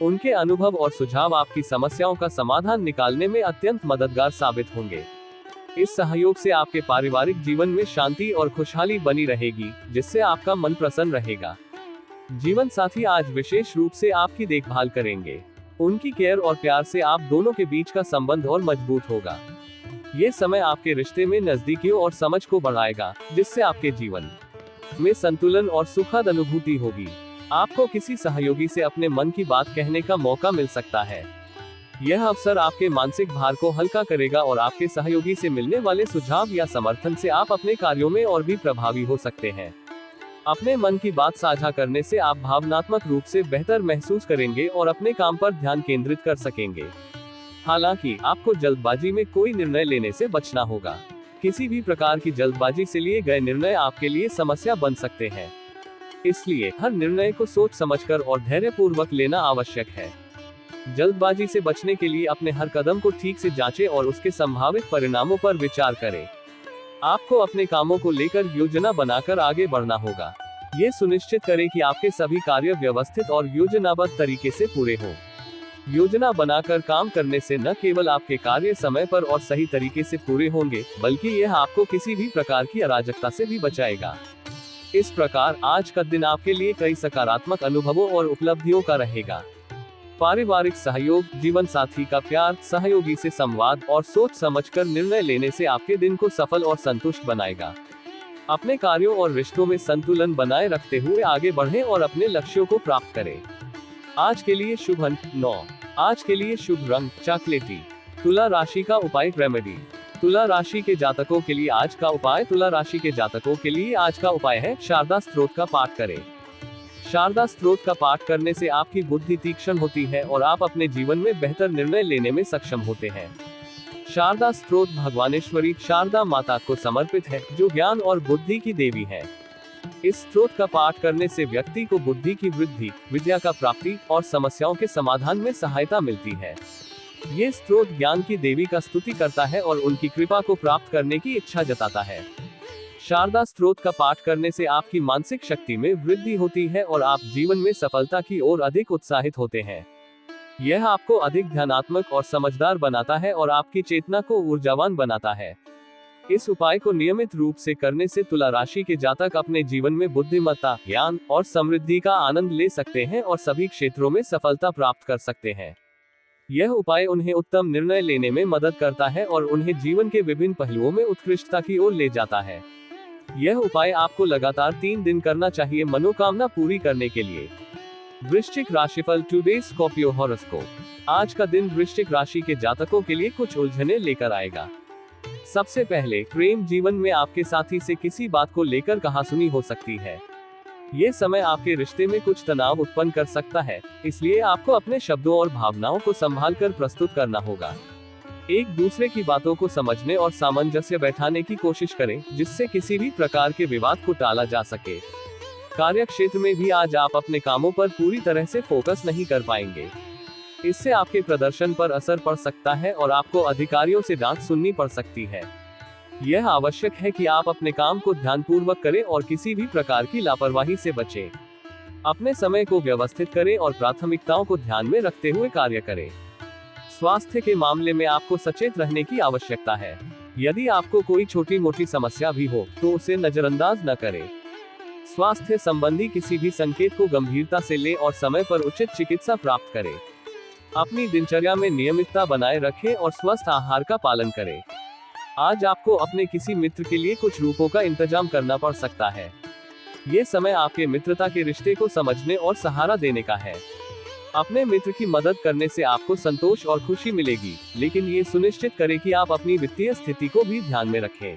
उनके अनुभव और सुझाव आपकी समस्याओं का समाधान निकालने में अत्यंत मददगार साबित होंगे। इस सहयोग से आपके पारिवारिक जीवन में शांति और खुशहाली बनी रहेगी, जिससे आपका मन प्रसन्न रहेगा। जीवन साथी आज विशेष रूप से आपकी देखभाल करेंगे। उनकी केयर और प्यार से आप दोनों के बीच का संबंध और मजबूत होगा। ये समय आपके रिश्ते में नजदीकियों और समझ को बढ़ाएगा, जिससे आपके जीवन में संतुलन और सुखद अनुभूति होगी। आपको किसी सहयोगी से अपने मन की बात कहने का मौका मिल सकता है। यह अवसर आपके मानसिक भार को हल्का करेगा और आपके सहयोगी से मिलने वाले सुझाव या समर्थन से आप अपने कार्यों में और भी प्रभावी हो सकते हैं। अपने मन की बात साझा करने से आप भावनात्मक रूप से बेहतर महसूस करेंगे और अपने काम पर ध्यान केंद्रित कर सकेंगे। हालांकि आपको जल्दबाजी में कोई निर्णय लेने से बचना होगा। किसी भी प्रकार की जल्दबाजी से लिए गए निर्णय आपके लिए समस्या बन सकते हैं। इसलिए हर निर्णय को सोच समझकर और धैर्यपूर्वक लेना आवश्यक है। जल्दबाजी से बचने के लिए अपने हर कदम को ठीक से जांचें और उसके संभावित परिणामों पर विचार करें। आपको अपने कामों को लेकर योजना बनाकर आगे बढ़ना होगा। ये सुनिश्चित करें कि आपके सभी कार्य व्यवस्थित और योजनाबद्ध तरीके से पूरे हों। योजना बनाकर काम करने से न केवल आपके कार्य समय पर और सही तरीके से पूरे होंगे, बल्कि यह आपको किसी भी प्रकार की अराजकता से भी बचाएगा। इस प्रकार आज का दिन आपके लिए कई सकारात्मक अनुभवों और उपलब्धियों का रहेगा। पारिवारिक सहयोग, जीवन साथी का प्यार, सहयोगी से संवाद और सोच समझकर निर्णय लेने से आपके दिन को सफल और संतुष्ट बनाएगा। अपने कार्यों और रिश्तों में संतुलन बनाए रखते हुए आगे बढ़ें और अपने लक्ष्यों को प्राप्त करें। आज के लिए शुभ अंक 9। आज के लिए शुभ रंग चॉकलेटी। तुला राशि का उपाय रेमेडी। तुला राशि के जातकों के लिए आज का उपाय है शारदा स्तोत्र का पाठ करें। शारदा स्तोत्र का पाठ करने से आपकी बुद्धि तीक्ष्ण होती है और आप अपने जीवन में बेहतर निर्णय लेने में सक्षम होते हैं। शारदा स्तोत्र भगवानेश्वरी शारदा माता को समर्पित है, जो ज्ञान और बुद्धि की देवी है। इस स्तोत्र का पाठ करने से व्यक्ति को बुद्धि की वृद्धि, विद्या का प्राप्ति और समस्याओं के समाधान में सहायता मिलती है। ये स्तोत्र ज्ञान की देवी का स्तुति करता है और उनकी कृपा को प्राप्त करने की इच्छा जताता है। शारदा स्तोत्र का पाठ करने से आपकी मानसिक शक्ति में वृद्धि होती है और आप जीवन में सफलता की ओर अधिक उत्साहित होते हैं। यह आपको अधिक ध्यानात्मक और समझदार बनाता है और आपकी चेतना को ऊर्जावान बनाता है। इस उपाय को नियमित रूप से करने से तुला राशि के जातक अपने जीवन में बुद्धिमत्ता, ज्ञान और समृद्धि का आनंद ले सकते हैं और सभी क्षेत्रों में सफलता प्राप्त कर सकते हैं। यह उपाय उन्हें उत्तम निर्णय लेने में मदद करता है और उन्हें जीवन के विभिन्न पहलुओं में उत्कृष्टता की ओर ले जाता है। यह उपाय आपको लगातार 3 दिन करना चाहिए मनोकामना पूरी करने के लिए। वृश्चिक राशिफल टुडे स्कॉर्पियो हॉरोस्कोप। आज का दिन वृश्चिक राशि के जातकों के लिए कुछ उलझने लेकर आएगा। सबसे पहले प्रेम जीवन में आपके साथी से किसी बात को लेकर कहासुनी हो सकती है। ये समय आपके रिश्ते में कुछ तनाव उत्पन्न कर सकता है, इसलिए आपको अपने शब्दों और भावनाओं को संभाल कर प्रस्तुत करना होगा। एक दूसरे की बातों को समझने और सामंजस्य बैठाने की कोशिश करें, जिससे किसी भी प्रकार के विवाद को टाला जा सके। कार्य क्षेत्र में भी आज आप अपने कामों पर पूरी तरह से फोकस नहीं कर पाएंगे। इससे आपके प्रदर्शन पर असर पड़ सकता है और आपको अधिकारियों से डांट सुननी पड़ सकती है। यह आवश्यक है कि आप अपने काम को ध्यानपूर्वक करें और किसी भी प्रकार की लापरवाही से बचें। अपने समय को व्यवस्थित करें और प्राथमिकताओं को ध्यान में रखते हुए कार्य करें। स्वास्थ्य के मामले में आपको सचेत रहने की आवश्यकता है। यदि आपको कोई छोटी मोटी समस्या भी हो तो उसे नजरअंदाज न करें। स्वास्थ्य संबंधी किसी भी संकेत को गंभीरता से लें और समय पर उचित चिकित्सा प्राप्त करें। अपनी दिनचर्या में नियमितता बनाए रखें और स्वस्थ आहार का पालन करें। आज आपको अपने किसी मित्र के लिए कुछ रुपयों का इंतजाम करना पड़ सकता है। ये समय आपके मित्रता के रिश्ते को समझने और सहारा देने का है। अपने मित्र की मदद करने से आपको संतोष और खुशी मिलेगी, लेकिन ये सुनिश्चित करें कि आप अपनी वित्तीय स्थिति को भी ध्यान में रखें।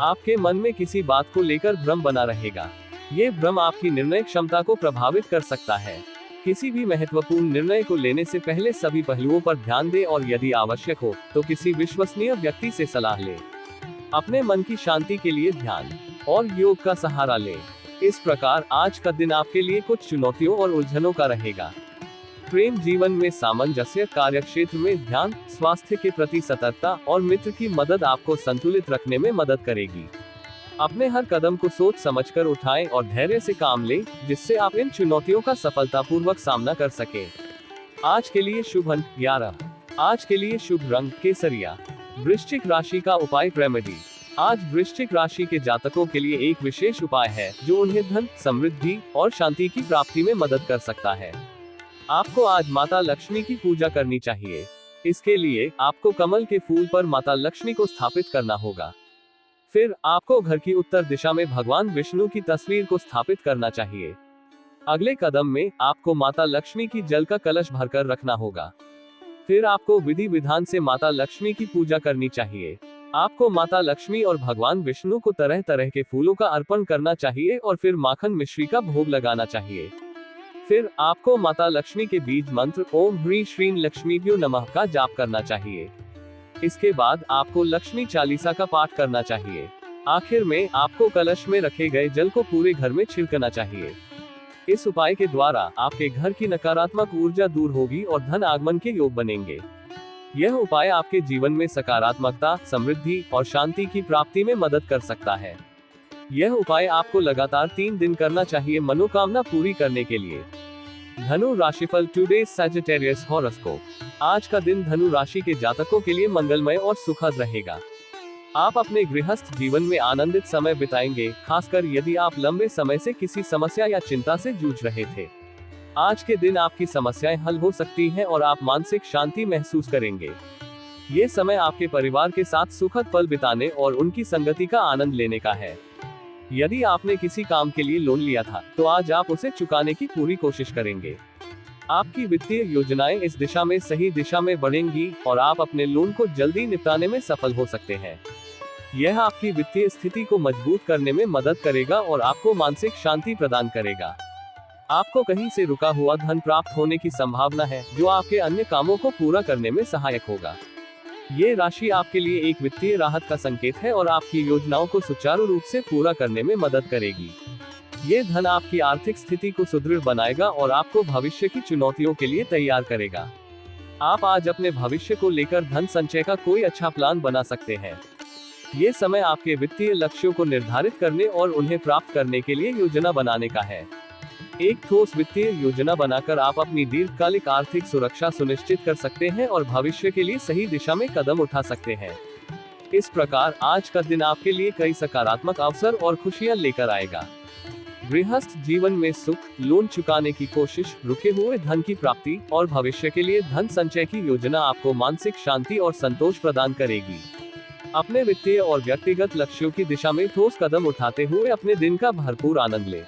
आपके मन में किसी बात को लेकर भ्रम बना रहेगा। ये भ्रम आपकी निर्णय क्षमता को प्रभावित कर सकता है। किसी भी महत्वपूर्ण निर्णय को लेने से पहले सभी पहलुओं पर ध्यान दें और यदि आवश्यक हो तो किसी विश्वसनीय व्यक्ति से सलाह लें। अपने मन की शांति के लिए ध्यान और योग का सहारा लें। इस प्रकार आज का दिन आपके लिए कुछ चुनौतियों और उलझनों का रहेगा। प्रेम जीवन में सामंजस्य, कार्यक्षेत्र में ध्यान, स्वास्थ्य के प्रति सतर्कता और मित्र की मदद आपको संतुलित रखने में मदद करेगी। अपने हर कदम को सोच समझकर उठाएं और धैर्य से काम लें, जिससे आप इन चुनौतियों का सफलतापूर्वक सामना कर सकें। आज के लिए शुभ अंक 11। आज के लिए शुभ रंग केसरिया। वृश्चिक राशि का उपाय रेमेडी। आज वृश्चिक राशि के जातकों के लिए एक विशेष उपाय है जो उन्हें धन, समृद्धि और शांति की प्राप्ति में मदद कर सकता है। आपको आज माता लक्ष्मी की पूजा करनी चाहिए। इसके लिए आपको कमल के फूल पर माता लक्ष्मी को स्थापित करना होगा। फिर आपको घर की उत्तर दिशा में भगवान विष्णु की तस्वीर को स्थापित करना चाहिए। अगले कदम में आपको माता लक्ष्मी की जल का कलश भरकर रखना होगा। फिर आपको विधि विधान से माता लक्ष्मी की पूजा करनी चाहिए। आपको माता लक्ष्मी और भगवान विष्णु को तरह तरह के फूलों का अर्पण करना चाहिए और फिर माखन मिश्री का भोग लगाना चाहिए। फिर आपको माता लक्ष्मी के बीज मंत्र ओम ह्रीं श्रीं लक्ष्मीभ्यो नमः का जाप करना चाहिए। इसके बाद आपको लक्ष्मी चालीसा का पाठ करना चाहिए। आखिर में आपको कलश में रखे गए जल को पूरे घर में छिड़कना चाहिए। इस उपाय के द्वारा आपके घर की नकारात्मक ऊर्जा दूर होगी और धन आगमन के योग बनेंगे। यह उपाय आपके जीवन में सकारात्मकता, समृद्धि और शांति की प्राप्ति में मदद कर सकता है। यह उपाय आपको लगातार 3 दिन करना चाहिए मनोकामना पूरी करने के लिए। धनु राशिफल टुडे सैजिटेरियस हॉरोस्कोप। आज का दिन धनु राशि के जातकों के लिए मंगलमय और सुखद रहेगा। आप अपने गृहस्थ जीवन में आनंदित समय बिताएंगे, खासकर यदि आप लंबे समय से किसी समस्या या चिंता से जूझ रहे थे। आज के दिन आपकी समस्याएं हल हो सकती हैं और आप मानसिक शांति महसूस करेंगे। ये समय आपके परिवार के साथ सुखद पल बिताने और उनकी संगति का आनंद लेने का है। यदि आपने किसी काम के लिए लोन लिया था तो आज आप उसे चुकाने की पूरी कोशिश करेंगे। आपकी वित्तीय योजनाएं इस दिशा में सही दिशा में बढ़ेंगी और आप अपने लोन को जल्दी निपटाने में सफल हो सकते हैं। यह आपकी वित्तीय स्थिति को मजबूत करने में मदद करेगा और आपको मानसिक शांति प्रदान करेगा। आपको कहीं से रुका हुआ धन प्राप्त होने की संभावना है, जो आपके अन्य कामों को पूरा करने में सहायक होगा। ये राशि आपके लिए एक वित्तीय राहत का संकेत है और आपकी योजनाओं को सुचारू रूप से पूरा करने में मदद करेगी। ये धन आपकी आर्थिक स्थिति को सुदृढ़ बनाएगा और आपको भविष्य की चुनौतियों के लिए तैयार करेगा। आप आज अपने भविष्य को लेकर धन संचय का कोई अच्छा प्लान बना सकते हैं। ये समय आपके वित्तीय लक्ष्यों को निर्धारित करने और उन्हें प्राप्त करने के लिए योजना बनाने का है। एक ठोस वित्तीय योजना बनाकर आप अपनी दीर्घकालिक आर्थिक सुरक्षा सुनिश्चित कर सकते हैं और भविष्य के लिए सही दिशा में कदम उठा सकते हैं। इस प्रकार आज का दिन आपके लिए कई सकारात्मक अवसर और खुशियां लेकर आएगा। गृहस्थ जीवन में सुख, लोन चुकाने की कोशिश, रुके हुए धन की प्राप्ति और भविष्य के लिए धन संचय की योजना आपको मानसिक शांति और संतोष प्रदान करेगी। अपने वित्तीय और व्यक्तिगत लक्ष्यों की दिशा में ठोस कदम उठाते हुए अपने दिन का भरपूर आनंद लें।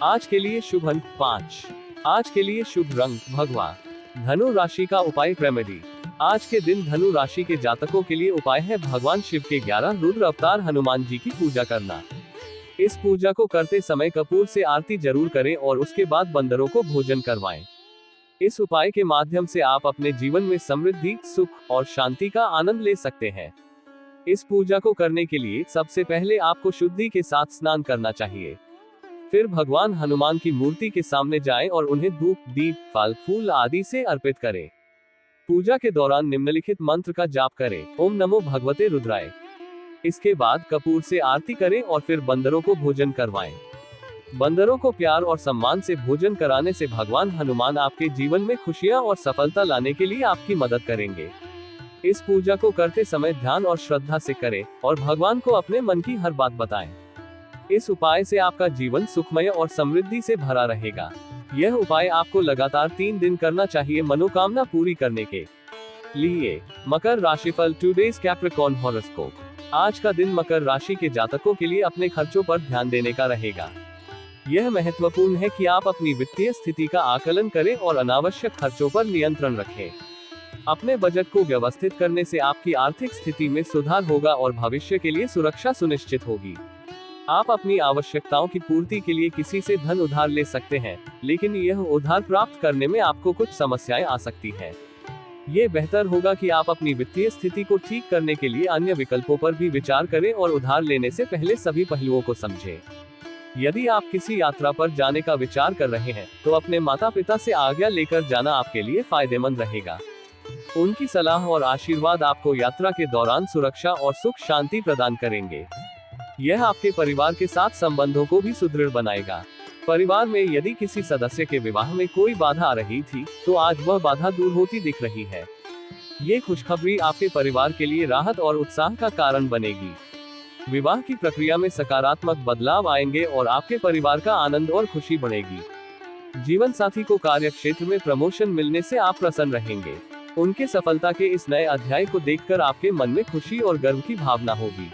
आज के लिए शुभ अंक 5। आज के लिए शुभ रंग भगवा। धनु राशि का उपाय रेमेडी। आज के दिन धनु राशि के जातकों के लिए उपाय है भगवान शिव के 11 रुद्र अवतार हनुमान जी की पूजा करना। इस पूजा को करते समय कपूर से आरती जरूर करें और उसके बाद बंदरों को भोजन करवाएं। इस उपाय के माध्यम से आप अपने जीवन में समृद्धि, सुख और शांति का आनंद ले सकते हैं। इस पूजा को करने के लिए सबसे पहले आपको शुद्धि के साथ स्नान करना चाहिए। फिर भगवान हनुमान की मूर्ति के सामने जाएं और उन्हें धूप, दीप, फल, फूल आदि से अर्पित करें। पूजा के दौरान निम्नलिखित मंत्र का जाप करें। ओम नमो भगवते रुद्राय। इसके बाद कपूर से आरती करें और फिर बंदरों को भोजन करवाएं। बंदरों को प्यार और सम्मान से भोजन कराने से भगवान हनुमान आपके जीवन में खुशियां और सफलता लाने के लिए आपकी मदद करेंगे। इस पूजा को करते समय ध्यान और श्रद्धा से करें और भगवान को अपने मन की हर बात बताएं। इस उपाय से आपका जीवन सुखमय और समृद्धि से भरा रहेगा। यह उपाय आपको लगातार 3 दिन करना चाहिए मनोकामना पूरी करने के लिए। मकर राशिफल, टुडेज कैप्रिकॉर्न हॉरोस्कोप। आज का दिन मकर राशि के जातकों के लिए अपने खर्चों पर ध्यान देने का रहेगा। यह महत्वपूर्ण है कि आप अपनी वित्तीय स्थिति का आकलन करें और अनावश्यक खर्चों पर नियंत्रण रखें। अपने बजट को व्यवस्थित करने से आपकी आर्थिक स्थिति में सुधार होगा और भविष्य के लिए सुरक्षा सुनिश्चित होगी। आप अपनी आवश्यकताओं की पूर्ति के लिए किसी से धन उधार ले सकते हैं, लेकिन यह उधार प्राप्त करने में आपको कुछ समस्याएं आ सकती हैं। ये बेहतर होगा कि आप अपनी वित्तीय स्थिति को ठीक करने के लिए अन्य विकल्पों पर भी विचार करें और उधार लेने से पहले सभी पहलुओं को समझें। यदि आप किसी यात्रा पर जाने का विचार कर रहे हैं, तो अपने माता पिता से आज्ञा लेकर जाना आपके लिए फायदेमंद रहेगा। उनकी सलाह और आशीर्वाद आपको यात्रा के दौरान सुरक्षा और सुख शांति प्रदान करेंगे। यह आपके परिवार के साथ संबंधों को भी सुदृढ़ बनाएगा। परिवार में यदि किसी सदस्य के विवाह में कोई बाधा आ रही थी, तो आज वह बाधा दूर होती दिख रही है। ये खुशखबरी आपके परिवार के लिए राहत और उत्साह का कारण बनेगी। विवाह की प्रक्रिया में सकारात्मक बदलाव आएंगे और आपके परिवार का आनंद और खुशी बढ़ेगी। जीवन साथी को कार्य क्षेत्र में प्रमोशन मिलने से आप प्रसन्न रहेंगे। उनके सफलता के इस नए अध्याय को देखकर आपके मन में खुशी और गर्व की भावना होगी।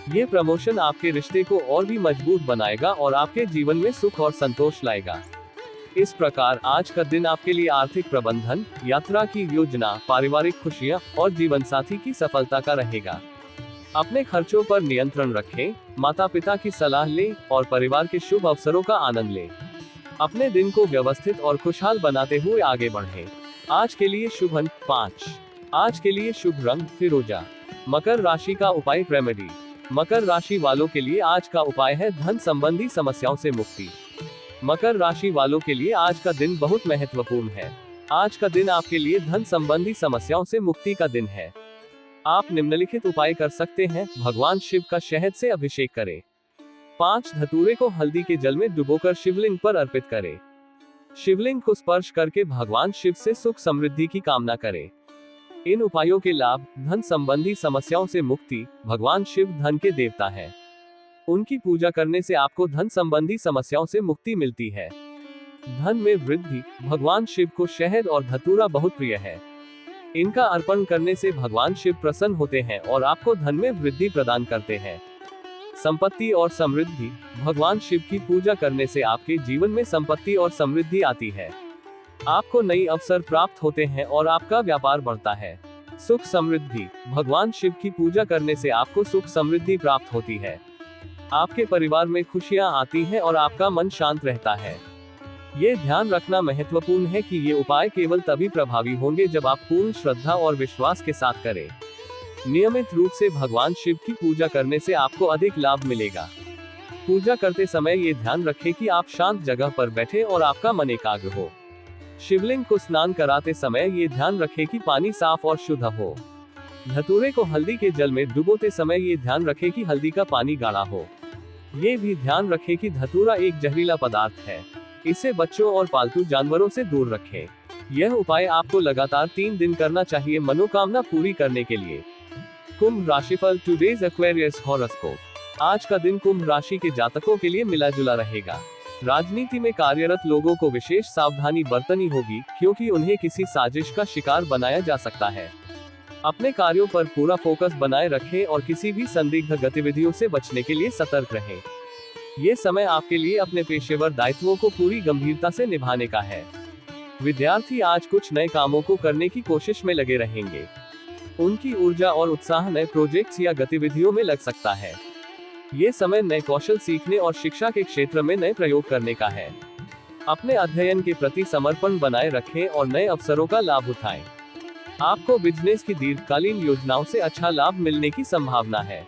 ये प्रमोशन आपके रिश्ते को और भी मजबूत बनाएगा और आपके जीवन में सुख और संतोष लाएगा। इस प्रकार आज का दिन आपके लिए आर्थिक प्रबंधन, यात्रा की योजना, पारिवारिक खुशियां और जीवन साथी की सफलता का रहेगा। अपने खर्चों पर नियंत्रण रखें, माता पिता की सलाह लें और परिवार के शुभ अवसरों का आनंद लें। अपने दिन को व्यवस्थित और खुशहाल बनाते हुए आगे बढ़ें। आज के लिए शुभ अंक 5। आज के लिए शुभ रंग फिरोजा। मकर राशि का उपाय रेमेडी। मकर राशि वालों के लिए आज का उपाय है धन संबंधी समस्याओं से मुक्ति। मकर राशि वालों के लिए आज का दिन बहुत महत्वपूर्ण है। आज का दिन आपके लिए धन संबंधी समस्याओं से मुक्ति का दिन है। आप निम्नलिखित उपाय कर सकते हैं। भगवान शिव का शहद से अभिषेक करें। 5 धतूरे को हल्दी के जल में डुबोकर शिवलिंग पर अर्पित करें। शिवलिंग को स्पर्श करके भगवान शिव से सुख समृद्धि की कामना करें। इन उपायों के लाभ, धन संबंधी समस्याओं से मुक्ति। भगवान शिव धन के देवता हैं। उनकी पूजा करने से आपको धन संबंधी समस्याओं से मुक्ति मिलती है। धन में वृद्धि। भगवान शिव को शहद और धतूरा बहुत प्रिय है। इनका अर्पण करने से भगवान शिव प्रसन्न होते हैं और आपको धन में वृद्धि प्रदान करते हैं। संपत्ति और समृद्धि। भगवान शिव की पूजा करने से आपके जीवन में संपत्ति और समृद्धि आती है। आपको नई अवसर प्राप्त होते हैं और आपका व्यापार बढ़ता है। सुख समृद्धि। भगवान शिव की पूजा करने से आपको सुख समृद्धि प्राप्त होती है। आपके परिवार में खुशियां आती हैं और आपका मन शांत रहता है। ये ध्यान रखना महत्वपूर्ण है कि ये उपाय केवल तभी प्रभावी होंगे जब आप पूर्ण श्रद्धा और विश्वास के साथ करें। नियमित रूप से भगवान शिव की पूजा करने से आपको अधिक लाभ मिलेगा। पूजा करते समय ये ध्यान रखें कि आप शांत जगह पर बैठे और आपका मन एकाग्र हो। शिवलिंग को स्नान कराते समय ये ध्यान रखें कि पानी साफ और शुद्ध हो। धतूरे को हल्दी के जल में डुबोते समय ये ध्यान रखें कि हल्दी का पानी गाढ़ा हो। ये भी ध्यान रखें कि धतूरा एक जहरीला पदार्थ है। इसे बच्चों और पालतू जानवरों से दूर रखें। यह उपाय आपको लगातार 3 दिन करना चाहिए मनोकामना पूरी करने के लिए। कुंभ राशिफल, टुडेज एक्वेरियस हॉरोस्कोप। आज का दिन कुंभ राशि के जातकों के लिए मिला जुला रहेगा। राजनीति में कार्यरत लोगों को विशेष सावधानी बरतनी होगी, क्योंकि उन्हें किसी साजिश का शिकार बनाया जा सकता है। अपने कार्यों पर पूरा फोकस बनाए रखें और किसी भी संदिग्ध गतिविधियों से बचने के लिए सतर्क रहें। ये समय आपके लिए अपने पेशेवर दायित्वों को पूरी गंभीरता से निभाने का है। विद्यार्थी आज कुछ नए कामों को करने की कोशिश में लगे रहेंगे। उनकी ऊर्जा और उत्साह नए प्रोजेक्ट्स या गतिविधियों में लग सकता है। ये समय नए कौशल सीखने और शिक्षा के क्षेत्र में नए प्रयोग करने का है। अपने अध्ययन के प्रति समर्पण बनाए रखें और नए अवसरों का लाभ उठाएं। आपको बिजनेस की दीर्घकालीन योजनाओं से अच्छा लाभ मिलने की संभावना है।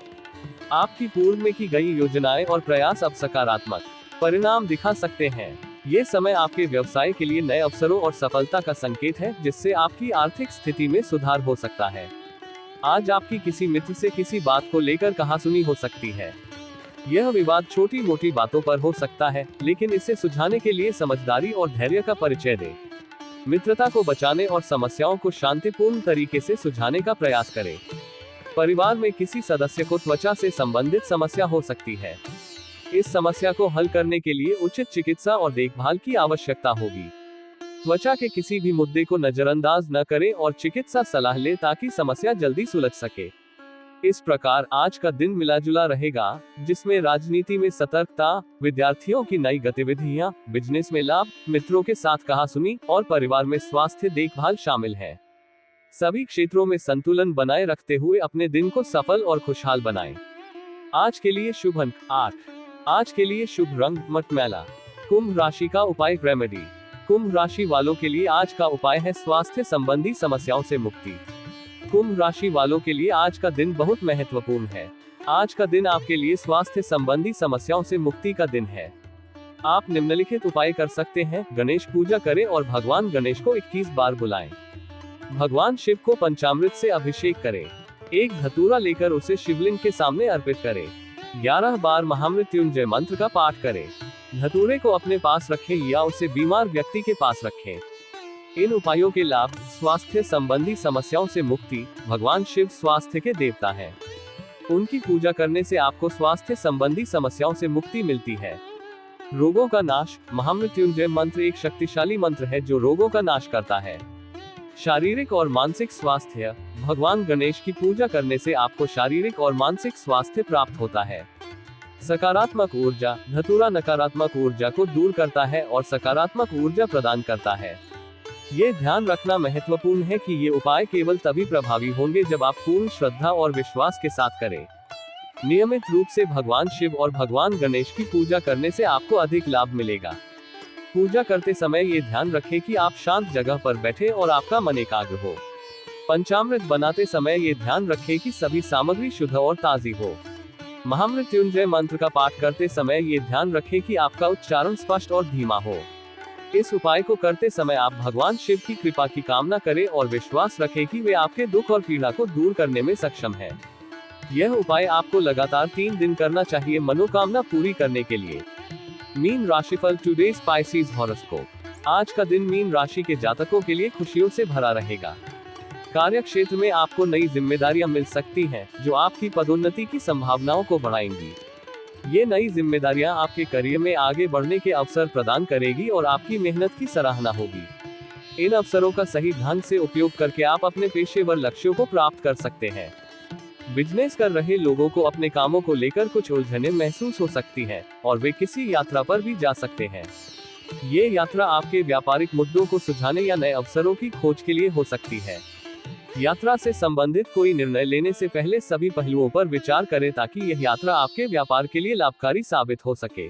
आपकी पूर्व में की गई योजनाएं और प्रयास अब सकारात्मक परिणाम दिखा सकते हैं। ये समय आपके व्यवसाय के लिए नए अवसरों और सफलता का संकेत है, जिससे आपकी आर्थिक स्थिति में सुधार हो सकता है। आज आपकी किसी मित्र से किसी बात को लेकर कहासुनी हो सकती है। यह विवाद छोटी मोटी बातों पर हो सकता है, लेकिन इसे सुलझाने के लिए समझदारी और धैर्य का परिचय दें। मित्रता को बचाने और समस्याओं को शांतिपूर्ण तरीके से सुलझाने का प्रयास करें। परिवार में किसी सदस्य को त्वचा से संबंधित समस्या हो सकती है। इस समस्या को हल करने के लिए उचित चिकित्सा और देखभाल की आवश्यकता होगी। त्वचा के किसी भी मुद्दे को नजरअंदाज न करें और चिकित्सा सलाह लें ताकि समस्या जल्दी सुलझ सके। इस प्रकार आज का दिन मिला-जुला रहेगा, जिसमें राजनीति में सतर्कता, विद्यार्थियों की नई गतिविधियां, बिजनेस में लाभ, मित्रों के साथ कहासुनी और परिवार में स्वास्थ्य देखभाल शामिल है। सभी क्षेत्रों में संतुलन बनाए रखते हुए अपने दिन को सफल और खुशहाल बनाएं। आज के लिए शुभ अंक 8। आज के लिए शुभ रंग मटमैला। कुंभ राशि का उपाय रेमेडी। कुंभ राशि वालों के लिए आज का उपाय है स्वास्थ्य संबंधी समस्याओं से मुक्ति। कुंभ राशि वालों के लिए आज का दिन बहुत महत्वपूर्ण है। आज का दिन आपके लिए स्वास्थ्य संबंधी समस्याओं से मुक्ति का दिन है। आप निम्नलिखित उपाय कर सकते हैं। गणेश पूजा करें और भगवान गणेश को 21 बार बुलाएं। भगवान शिव को पंचामृत से अभिषेक करें। एक धतूरा लेकर उसे शिवलिंग के सामने अर्पित करें। 11 बार महामृत्युंजय मंत्र का पाठ करें। धतूरे को अपने पास रखें या उसे बीमार व्यक्ति के पास रखें। इन उपायों के लाभ: स्वास्थ्य संबंधी समस्याओं से मुक्ति। भगवान शिव स्वास्थ्य के देवता हैं। उनकी पूजा करने से आपको स्वास्थ्य संबंधी समस्याओं से मुक्ति मिलती है। रोगों का नाश। महामृत्युंजय मंत्र एक शक्तिशाली मंत्र है जो रोगों का नाश करता है। शारीरिक और मानसिक स्वास्थ्य। भगवान गणेश की पूजा करने से आपको शारीरिक और मानसिक स्वास्थ्य प्राप्त होता है। सकारात्मक ऊर्जा। धतूरा नकारात्मक ऊर्जा को दूर करता है और सकारात्मक ऊर्जा प्रदान करता है। ये ध्यान रखना महत्वपूर्ण है कि ये उपाय केवल तभी प्रभावी होंगे जब आप पूर्ण श्रद्धा और विश्वास के साथ करें। नियमित रूप से भगवान शिव और भगवान गणेश की पूजा करने से आपको अधिक लाभ मिलेगा। पूजा करते समय ये ध्यान रखें कि आप शांत जगह पर बैठे और आपका मन एकाग्र हो। पंचामृत बनाते समय ये ध्यान रखें कि सभी सामग्री शुद्ध और ताजी हो। महामृत्युंजय मंत्र का पाठ करते समय ये ध्यान रखें कि आपका उच्चारण स्पष्ट और धीमा हो। इस उपाय को करते समय आप भगवान शिव की कृपा की कामना करें और विश्वास रखें कि वे आपके दुख और पीड़ा को दूर करने में सक्षम हैं। यह उपाय आपको लगातार 3 दिन करना चाहिए मनोकामना पूरी करने के लिए। मीन राशिफल टुडे स्पाइसीज हॉरोस्कोप। आज का दिन मीन राशि के जातकों के लिए खुशियों से भरा रहेगा। कार्य क्षेत्र में आपको नई जिम्मेदारियां मिल सकती हैं, जो आपकी पदोन्नति की संभावनाओं को बढ़ाएंगी। ये नई जिम्मेदारियां आपके करियर में आगे बढ़ने के अवसर प्रदान करेगी और आपकी मेहनत की सराहना होगी। इन अवसरों का सही ढंग से उपयोग करके आप अपने पेशेवर लक्ष्यों को प्राप्त कर सकते हैं। बिजनेस कर रहे लोगों को अपने कामों को लेकर कुछ उलझनें महसूस हो सकती हैं और वे किसी यात्रा पर भी जा सकते हैं। ये यात्रा आपके व्यापारिक मुद्दों को सुलझाने या नए अवसरों की खोज के लिए हो सकती है। यात्रा से संबंधित कोई निर्णय लेने से पहले सभी पहलुओं पर विचार करें ताकि यह यात्रा आपके व्यापार के लिए लाभकारी साबित हो सके।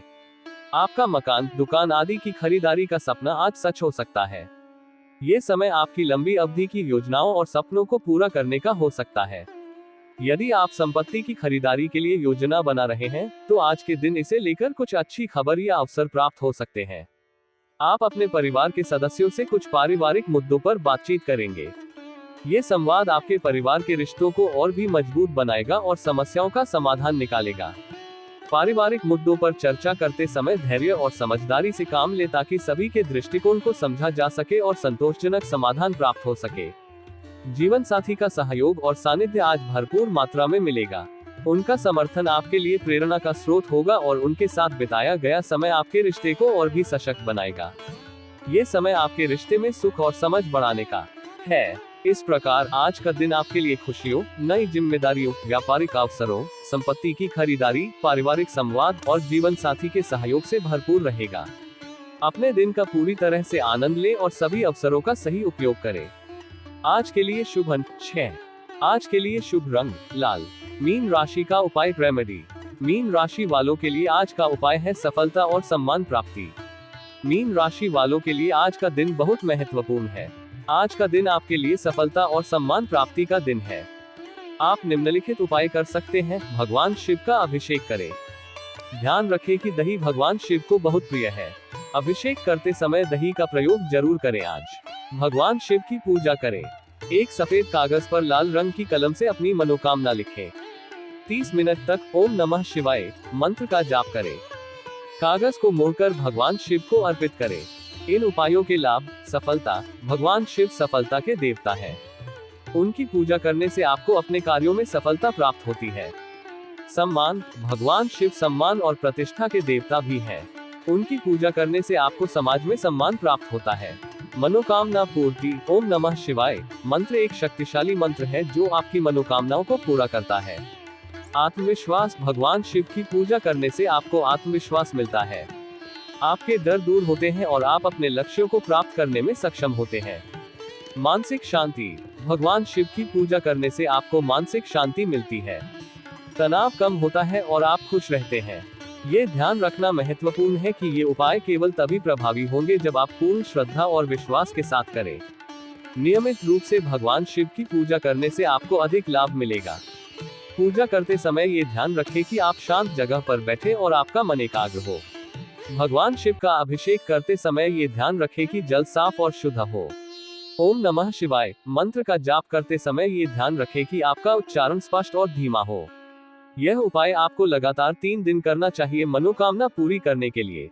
आपका मकान, दुकान आदि की खरीदारी का सपना आज सच हो सकता है। ये समय आपकी लंबी अवधि की योजनाओं और सपनों को पूरा करने का हो सकता है। यदि आप संपत्ति की खरीदारी के लिए योजना बना रहे हैं, तो आज के दिन इसे लेकर कुछ अच्छी खबर या अवसर प्राप्त हो सकते हैं। आप अपने परिवार के सदस्यों से कुछ पारिवारिक मुद्दों पर बातचीत करेंगे। ये संवाद आपके परिवार के रिश्तों को और भी मजबूत बनाएगा और समस्याओं का समाधान निकालेगा। पारिवारिक मुद्दों पर चर्चा करते समय धैर्य और समझदारी से काम लें ताकि सभी के दृष्टिकोण को समझा जा सके और संतोषजनक समाधान प्राप्त हो सके। जीवन साथी का सहयोग और सानिध्य आज भरपूर मात्रा में मिलेगा। उनका समर्थन आपके लिए प्रेरणा का स्रोत होगा और उनके साथ बिताया गया समय आपके रिश्ते को और भी सशक्त बनाएगा। ये समय आपके रिश्ते में सुख और समझ बढ़ाने का है। इस प्रकार आज का दिन आपके लिए खुशियों, नई जिम्मेदारियों, व्यापारिक अवसरों, संपत्ति की खरीदारी, पारिवारिक संवाद और जीवन साथी के सहयोग से भरपूर रहेगा। अपने दिन का पूरी तरह से आनंद लें और सभी अवसरों का सही उपयोग करें। आज के लिए शुभ अंक 6। आज के लिए शुभ रंग लाल। मीन राशि का उपाय रेमेडी। मीन राशि वालों के लिए आज का उपाय है सफलता और सम्मान प्राप्ति। मीन राशि वालों के लिए आज का दिन बहुत महत्वपूर्ण है। आज का दिन आपके लिए सफलता और सम्मान प्राप्ति का दिन है। आप निम्नलिखित उपाय कर सकते हैं। भगवान शिव का अभिषेक करें। ध्यान रखें कि दही भगवान शिव को बहुत प्रिय है। अभिषेक करते समय दही का प्रयोग जरूर करें। आज भगवान शिव की पूजा करें। एक सफेद कागज पर लाल रंग की कलम से अपनी मनोकामना लिखें। 30 मिनट तक ओम नमः शिवाय मंत्र का जाप करें। कागज को मोड़कर भगवान शिव को अर्पित करें। इन उपायों के लाभ। सफलता। भगवान शिव सफलता के देवता है। उनकी पूजा करने से आपको अपने कार्यों में सफलता प्राप्त होती है। सम्मान। भगवान शिव सम्मान और प्रतिष्ठा के देवता भी हैं। उनकी पूजा करने से आपको समाज में सम्मान प्राप्त होता है। मनोकामना पूर्ति। ओम नमः शिवाय मंत्र एक शक्तिशाली मंत्र है जो आपकी मनोकामनाओं को पूरा करता है। आत्मविश्वास। भगवान शिव की पूजा करने से आपको आत्मविश्वास मिलता है। आपके डर दूर होते हैं और आप अपने लक्ष्यों को प्राप्त करने में सक्षम होते हैं। मानसिक शांति। भगवान शिव की पूजा करने से आपको मानसिक शांति मिलती है। तनाव कम होता है और आप खुश रहते हैं। ये ध्यान रखना महत्वपूर्ण है कि ये उपाय केवल तभी प्रभावी होंगे जब आप पूर्ण श्रद्धा और विश्वास के साथ करें। नियमित रूप से भगवान शिव की पूजा करने से आपको अधिक लाभ मिलेगा। पूजा करते समय ये ध्यान रखें कि आप शांत जगह पर बैठे और आपका मन एकाग्र हो। भगवान शिव का अभिषेक करते समय ये ध्यान रखें कि जल साफ और शुद्ध हो। ओम नमः शिवाय मंत्र का जाप करते समय ये ध्यान रखें कि आपका उच्चारण स्पष्ट और धीमा हो। यह उपाय आपको लगातार 3 दिन करना चाहिए मनोकामना पूरी करने के लिए।